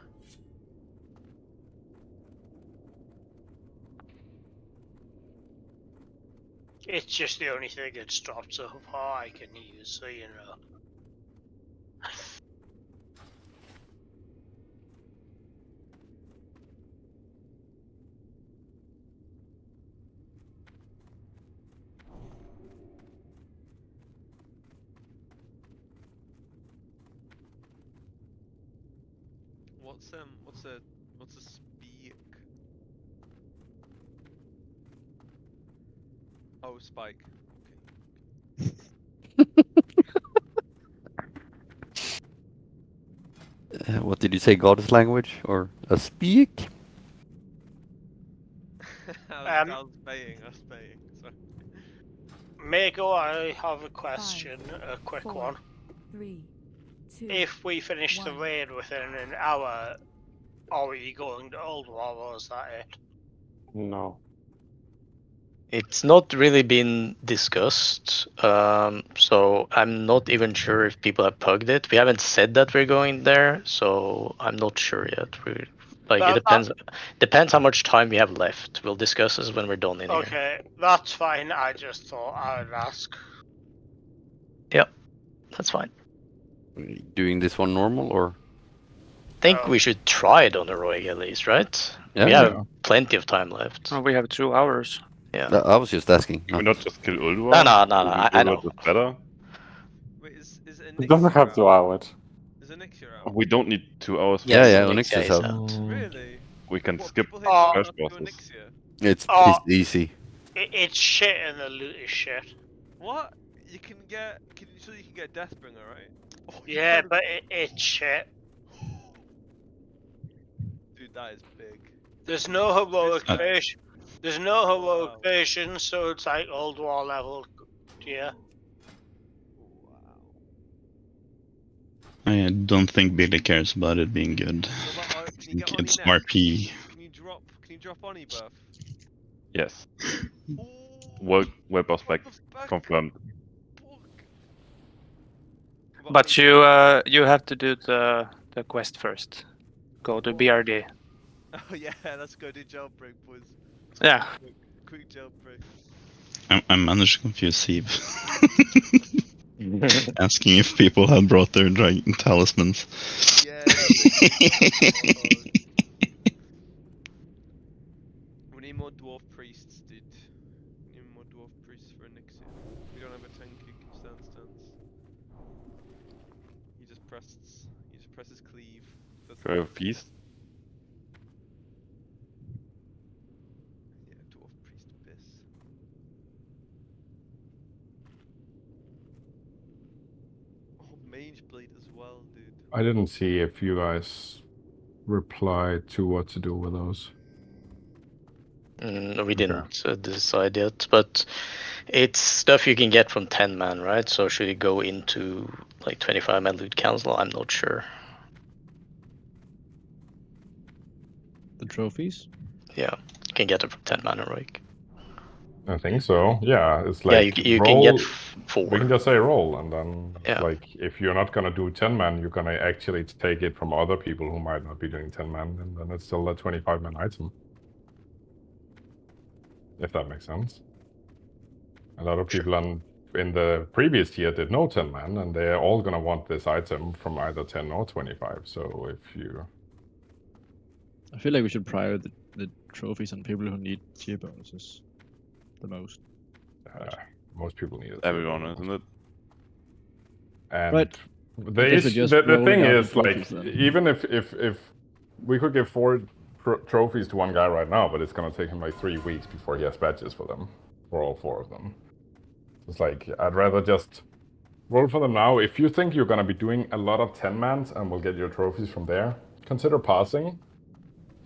It's just the only thing that's dropped so far I can use, so you know. What's a speak? Oh, spike. What did you say, God's language? Or a speak? I was paying, sorry. Mako, I have a question, a quick 4, one. 3, 2. If we finish the 1. raid within an hour, are we going to Old Wall or is that it? No. It's not really been discussed, so I'm not even sure if people have pugged it. We haven't said that we're going there, so I'm not sure yet. It depends how much time we have left. We'll discuss this when we're done in here. Okay, that's fine. I just thought I would ask. Yep, that's fine. Doing this one normal or? I think we should try it on heroic at least, right? Yeah. We have plenty of time left. Oh, we have 2 hours. Yeah. I was just asking. Can we not just kill Ulduar? No, I know. Is better. Wait, is It doesn't have 2 hours. Is Onyxia out? We don't need 2 hours. Yeah, Onyxia is out. Really? We can skip People here do first not do bosses. Onyxia? It's easy. It's shit and the loot is shit. What? You can get... So you can get Deathbringer, right? Oh, Yeah, but it's shit. Dude, that is big. There's no heroic version. There's no heroic version, so it's like Old War level tier. I don't think Billy cares about it being good. I think it's RP. Can you drop Oni buff? Yes. Web boss back confirmed. But you have to do the quest first. Go to BRD. Oh yeah, let's go do jailbreak, boys. Yeah. Quick jailbreak. I managed to confuse Steve. Asking if people had brought their dragon talismans. Yeah. We need more dwarf priests, dude. We need more dwarf priests for Onyxia. We don't have a tank who can stand stance. He just presses cleave. That's Do we have a feast? Yeah, dwarf priest abyss. Oh, mage blade as well, dude. I didn't see if you guys replied to what to do with those. We didn't decide yet, but it's stuff you can get from 10 man, right? So should it go into like 25 man loot council? I'm not sure. The trophies? Yeah, you can get it from 10 man heroic. I think so. Yeah, it's like you roll, can get 4. We can just say roll, and then Yeah. like if you're not gonna do 10 man, you're gonna actually take it from other people who might not be doing 10 man, and then it's still a 25 man item. If that makes sense. A lot of people in the previous tier did no 10 man, and they're all gonna want this item from either 10 or 25. So if you, I feel like we should prior the trophies on people who need tier bonuses the most. most people need it. Everyone, isn't it? And Right. the I guess we're issue, just the rolling thing out is the like trophies then. even if we could give 4 trophies to one guy right now, but it's gonna take him like 3 weeks before he has badges for them, for all 4 of them. It's like I'd rather just roll for them now. If you think you're gonna be doing a lot of 10 mans and will get your trophies from there, consider passing.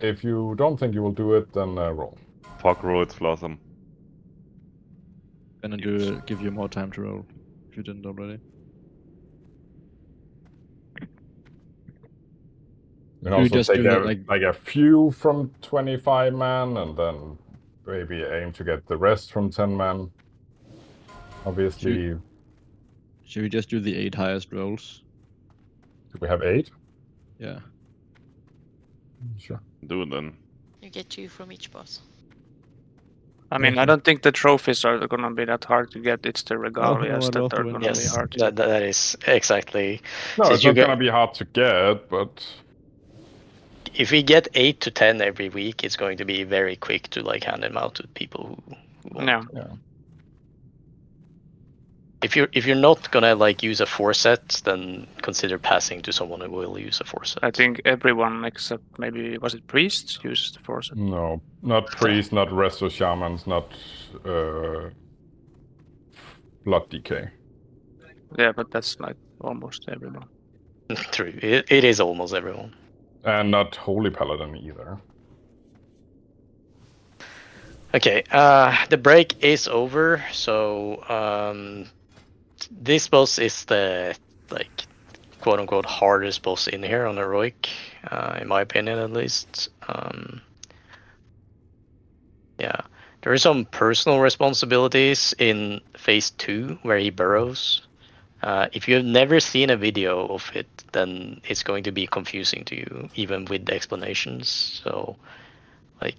If you don't think you will do it, then roll. Fuck roll, it's Blossom. And then give you more time to roll if you didn't already. You Do can you also just take do that, like a few from 25 man, and then maybe aim to get the rest from 10 man. Obviously, Should we just do the 8 highest rolls? do we have 8? Yeah. Sure. Do it then. You get 2 from each boss. I mean, I don't think the trophies are gonna be that hard to get. It's the regalias that are gonna be Yes, hard to get. that is exactly. No, Since it's you not get- gonna be hard to get, but If we get 8 to 10 every week, it's going to be very quick to like hand them out to people who want Yeah. them. If you're not gonna like use a 4 set, then consider passing to someone who will use a 4 set. I think everyone except maybe was it priests uses the force. no, not priests, not resto shamans, not blood decay. Yeah, but that's like almost everyone. True, it is almost everyone. And not holy paladin either. Okay, the break is over, so this boss is the like quote unquote hardest boss in here on heroic, in my opinion at least. Yeah, there are some personal responsibilities in phase 2 where he burrows. If you have never seen a video of it, then it's going to be confusing to you, even with the explanations. So, like,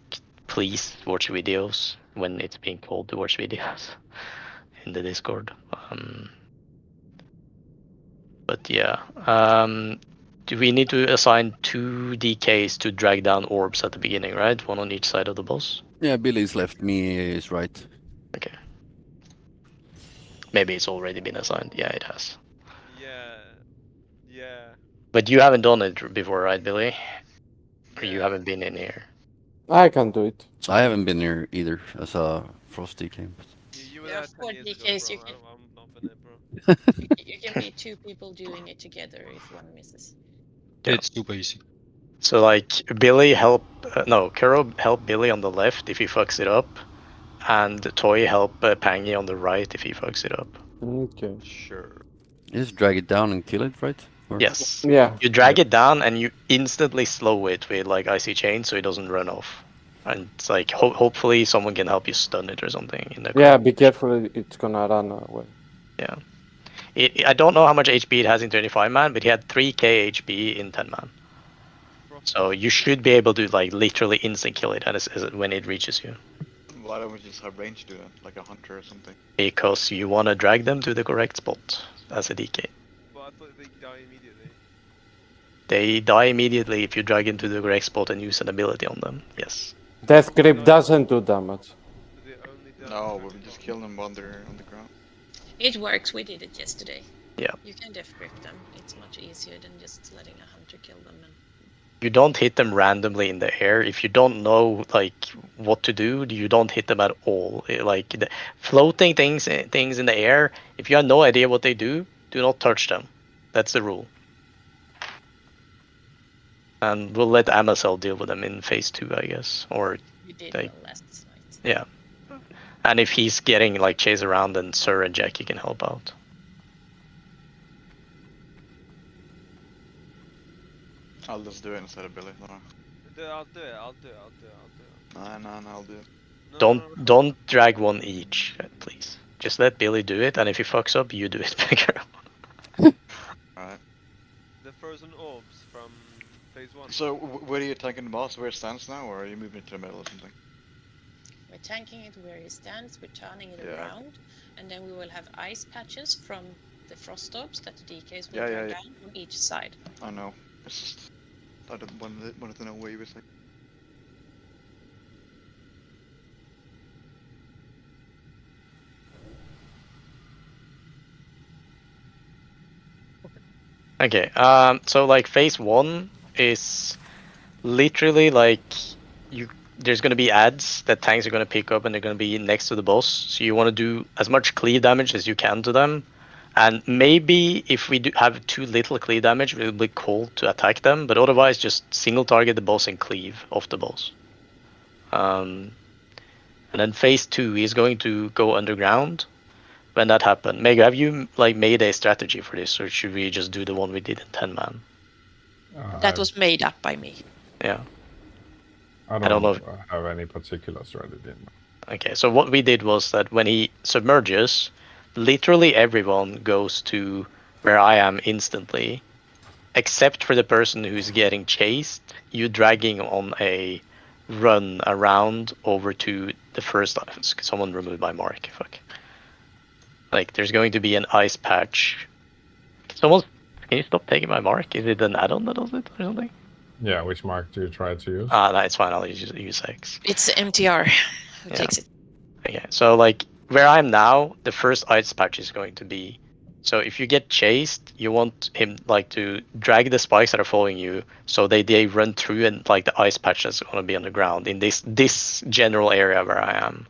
please watch videos when it's being told to watch videos in the Discord. But yeah, do we need to assign 2 DKs to drag down orbs at the beginning, right? One on each side of the boss? Yeah, Billy's left, me is right. Okay. Maybe it's already been assigned. Yeah, it has. Yeah. Yeah. But you haven't done it before, right, Billy? Or you haven't been in here? I can do it. I haven't been here either as a Frosty game. You were There are there 10 4 years ago, DKs. bro. You can, I'm not been there, bro. you can be 2 people doing it together if one misses. It's super easy. So like Billy Kuro help Billy on the left if he fucks it up, and Toy help Pangy on the right if he fucks it up. Okay. Sure. You just drag it down and kill it, right? Or... Yes. Yeah. You drag it down and you instantly slow it with like icy chain so it doesn't run off. And it's like hopefully someone can help you stun it or something in the Yeah, be careful, it's gonna run away. Yeah. I don't know how much HP it has in 25 man, but he had 3k HP in 10 man. So you should be able to like literally instant kill it when it reaches you. Why don't we just have range do that, like a hunter or something? Because you want to drag them to the correct spot as a DK. But I thought they die immediately. They die immediately if you drag into the correct spot and use an ability on them. Yes. Death Grip doesn't do damage. No, but we just kill them while they're on the ground. It works. We did it yesterday. Yeah. You can death grip them. It's much easier than just letting a hunter kill them. And You don't hit them randomly in the air. If you don't know like what to do, you don't hit them at all. Like the floating things in the air, if you have no idea what they do not touch them. That's the rule. And we'll let Amazell deal with them in phase 2, I guess. Or we did like, last night. yeah. And if he's getting like chased around, then Sir and Jackie can help out. I'll just do it instead of Billy. I'll do it. No, I'll do it. Don't drag one each, please. Just let Billy do it, and if he fucks up, you do it bigger. Alright. The frozen orbs from phase 1. So, where are you tanking the boss? Where it stands now, or are you moving it to the middle or something? We're tanking it where he stands, we're turning it around, and then we will have ice patches from the frost orbs that the DKs will burn down on each side. I know. It's just... I don't wanted to know where you were saying. Okay, so like phase 1 is literally like there's gonna be ads that tanks are gonna pick up and they're gonna be next to the boss. So you want to do as much cleave damage as you can to them, and maybe if we do have too little cleave damage, we'll be called to attack them. But otherwise, just single target the boss and cleave off the boss. And then phase 2 is going to go underground. When that happened, Meg, have you like made a strategy for this, or should we just do the one we did in 10 man? That was made up by me. Yeah. I don't know if I have any particular strategy. Okay, so what we did was that when he submerges, literally everyone goes to where I am instantly, except for the person who's getting chased. You dragging on a run around over to the first. Someone removed my mark. Fuck. Like, there's going to be an ice patch. Can you stop taking my mark? Is it an add-on that does it or something? Yeah, which mark do you try to use? No, it's fine. I'll use X. It's MTR who takes it. Okay, so like where I'm now, the first ice patch is going to be. So if you get chased, you want him like to drag the spikes that are following you, so they run through and like the ice patch that's going to be on the ground in this general area where I am.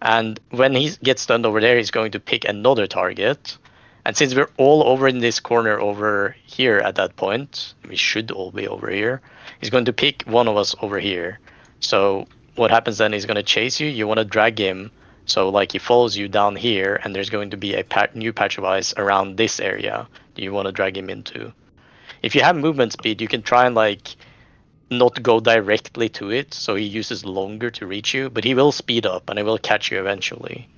And when he gets stunned over there, he's going to pick another target. And since we're all over in this corner over here at that point, we should all be over here, he's going to pick one of us over here. So what happens then, he's going to chase you. You want to drag him, so like he follows you down here, and there's going to be a new patch of ice around this area you want to drag him into. If you have movement speed, you can try and like not go directly to it, so he uses longer to reach you, but he will speed up and he will catch you eventually.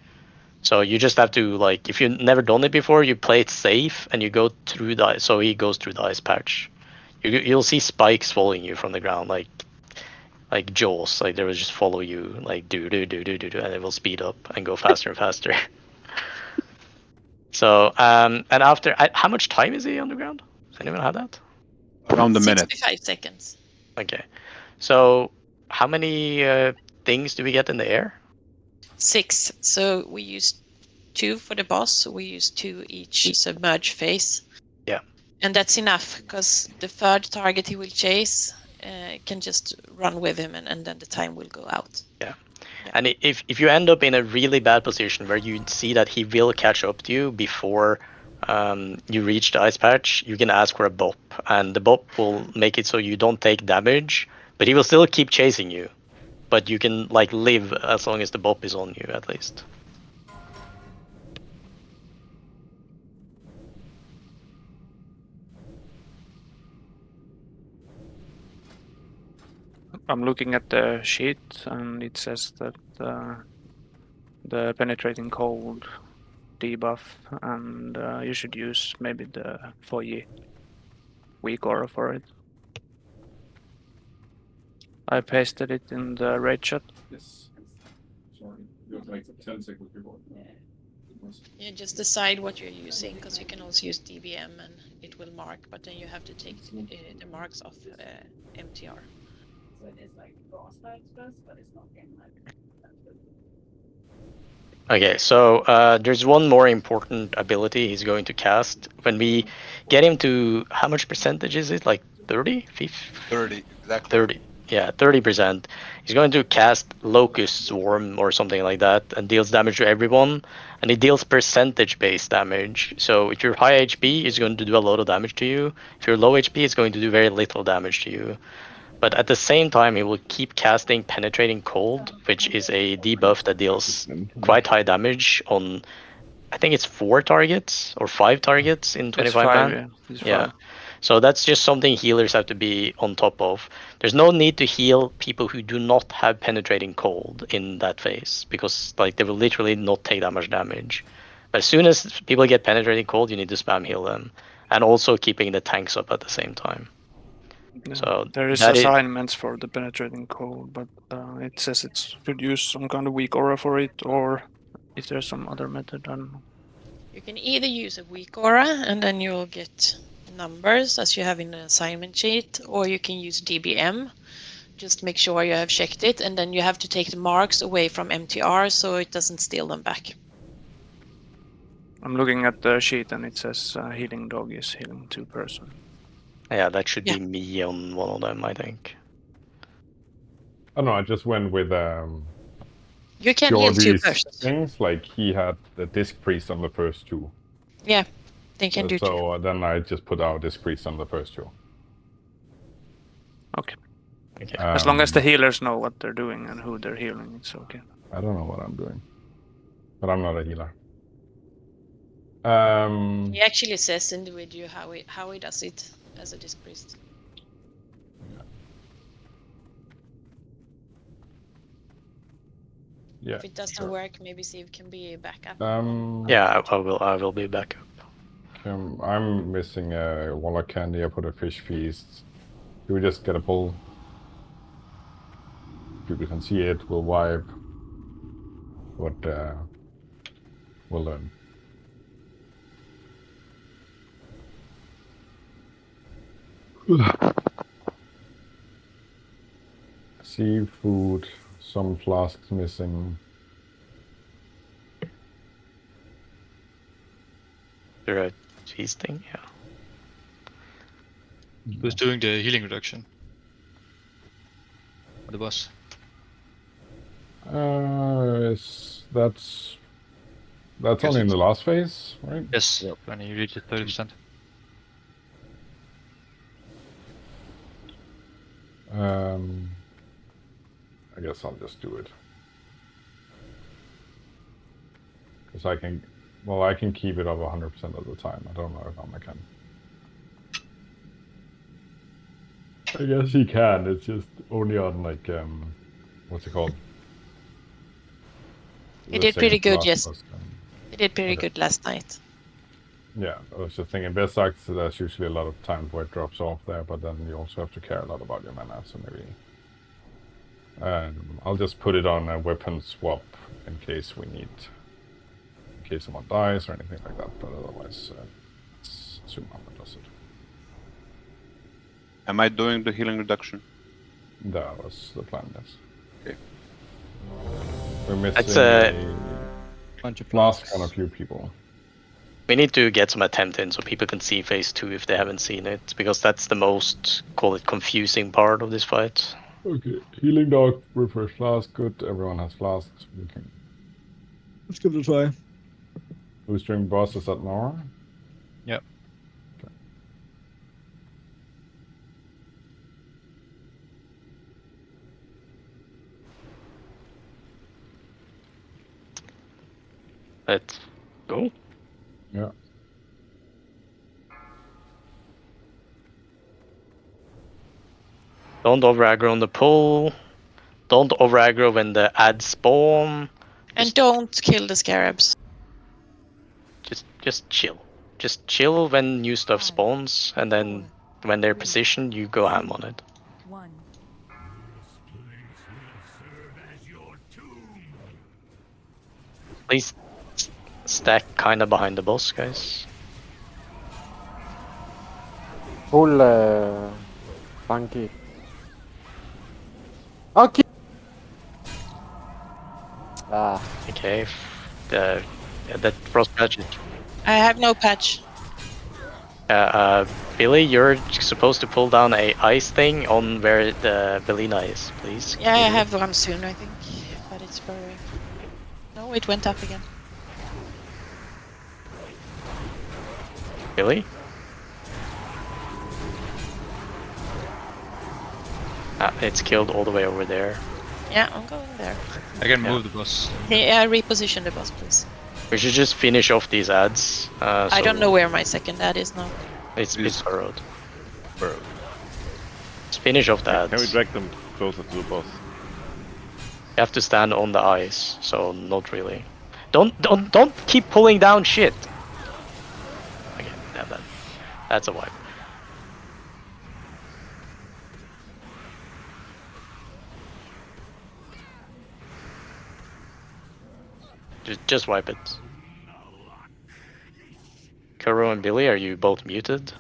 So you just have to, like, if you've never done it before, you play it safe and you go through the, so he goes through the ice patch. You'll see spikes following you from the ground, like jaws, like they will just follow you, like do, and it will speed up and go faster and faster. So, and after, how much time is he on the ground? Does anyone have that? Around a minute. 65 seconds. Okay. So, how many things do we get in the air? 6. So we use 2 for the boss. We use 2 each submerge phase. Yeah. And that's enough, because the third target he will chase can just run with him, and then the time will go out. Yeah. And if you end up in a really bad position where you see that he will catch up to you before you reach the ice patch, you can ask for a bop, and the bop will make it so you don't take damage, but he will still keep chasing you. But you can like live as long as the bop is on you, at least. I'm looking at the sheet, and it says that the penetrating cold debuff, and you should use maybe the foyer weak aura for it. I pasted it in the raid chat. Yes. Sorry, you have like 10 seconds before. Yeah, just decide what you're using, because you can also use DBM and it will mark, but then you have to take the marks off MTR. So it is like frostbite stress, but it's not getting like. Okay, so there's one more important ability he's going to cast. When we get him to, how much percentage is it? Like 30? 50? 30, exactly. 30. Yeah, 30%. He's going to cast Locust Swarm or something like that and deals damage to everyone. And it deals percentage-based damage. So if you're high HP, it's going to do a lot of damage to you. If you're low HP, it's going to do very little damage to you. But at the same time, he will keep casting Penetrating Cold, which is a debuff that deals quite high damage on, I think it's 4 targets or 5 targets in 25 man. Yeah. It's Yeah. 5. So that's just something healers have to be on top of. There's no need to heal people who do not have Penetrating Cold in that phase, because like they will literally not take that much damage. But as soon as people get Penetrating Cold, you need to spam heal them, and also keeping the tanks up at the same time. Yeah. So there is assignments for the penetrating cold, but it says it's should use some kind of weak aura for it, or if there's some other method, I don't know. You can either use a weak aura, and then you'll get numbers as you have in the assignment sheet, or you can use DBM. Just make sure you have checked it, and then you have to take the marks away from MTR so it doesn't steal them back. I'm looking at the sheet, and it says healing dog is healing 2 person. Yeah, that should be me on one of them, I think. I don't know, I just went with you can heal 2 persons. Things like he had the disc priest on the first 2. Yeah, they can do 2. So then I just put our disc priest on the first 2. Okay. As long as the healers know what they're doing and who they're healing, it's okay. I don't know what I'm doing, but I'm not a healer. He actually says in the video how he does it as a disc priest. Yeah. If it doesn't work, maybe Steve can be a backup. Yeah, I will be backup. I'm missing a Warlock candy. I put a fish feast. Do we just get a pull? People can see it. We'll wipe. But we'll learn. Seafood, some flasks missing. You're a feasting, yeah. Who's doing the healing reduction? The boss. That's only in the last phase, right? Yes, when you reach 30%. I guess I'll just do it. Because I can, well, I can keep it up 100% of the time. I don't know if I can. I guess he can. It's just only on like what's it called? He did pretty good, yes. Was, He did pretty good last night. Yeah, I was just thinking best acts, there's usually a lot of time where it drops off there, but then you also have to care a lot about your mana, so maybe I'll just put it on a weapon swap in case we need, in case someone dies or anything like that, but otherwise let's assume Armor does it. Am I doing the healing reduction? That was the plan, yes. Okay. We're missing That's a bunch of flask on a few people. We need to get some attempt in so people can see phase 2 if they haven't seen it, because that's the most, call it, confusing part of this fight. Okay, healing dog, refresh flask, good. Everyone has flasks. We can. Let's give it a try. Who's doing boss? Is that Nora? Yep. Okay. Let's go. Yeah. Don't over aggro on the pull. Don't over aggro when the ads spawn. And don't kill the scarabs. Just chill. Just chill when new stuff spawns, and then when they're positioned, you go ham on it. 1. Please stack kinda behind the boss, guys. Full funky. Okay. Ah. Okay. That frost patch is. I have no patch. Billy, you're supposed to pull down a ice thing on where the Belina is, please. Yeah, I have one soon, I think. But it's burrowing. No, it went up again. Billy? It's killed all the way over there. Yeah, I'm going there. I can move the boss. Yeah, reposition the boss, please. We should just finish off these ads. I don't know where my second ad is now. It's burrowed. Just finish off the ads. Can we drag them closer to the boss? You have to stand on the ice, so not really. Don't keep pulling down shit. Okay, damn that. That's a wipe. Just wipe it. Kuro and Billy, are you both muted?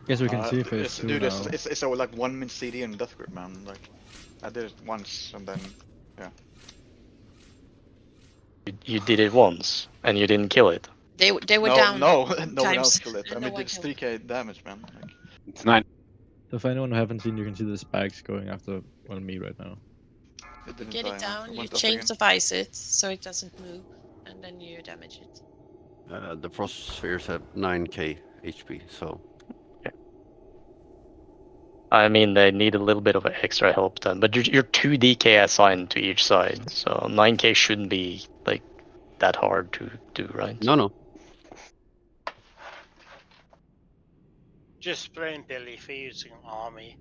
Guess we can see phase 2 dude, now. it's like 1 min CD and death grip, man. Like, I did it once and then, yeah. You did it once and you didn't kill it. They were no, down. No, no one times, else killed it. I and mean, no one it's killed 3k damage, man. Like, It's 9. So for anyone who haven't seen, you can see the spikes going after me right now. it didn't Get die, it down, man. you Went up change again. the ice it so it doesn't move, and then you damage it. The frost spheres have 9k HP, so I mean, they need a little bit of extra help then, but you're 2 DK assigned to each side, so 9k shouldn't be like that hard to do, right? No. Just blame Billy for using army.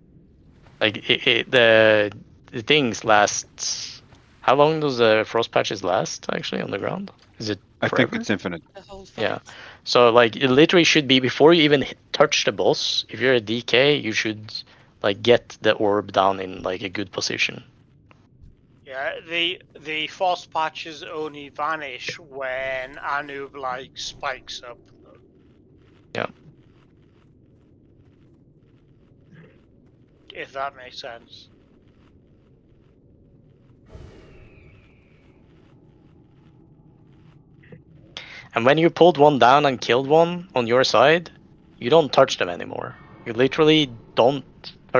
Like the things last. How long does the frost patches last actually on the ground? Is it I forever? think it's infinite. The whole fight. Yeah. So like it literally should be before you even touch the boss. If you're a DK, you should like get the orb down in like a good position. Yeah, the frost patches only vanish when Anub like spikes up. Yeah. If that makes sense. And when you pulled one down and killed one on your side, you don't touch them anymore. You literally don't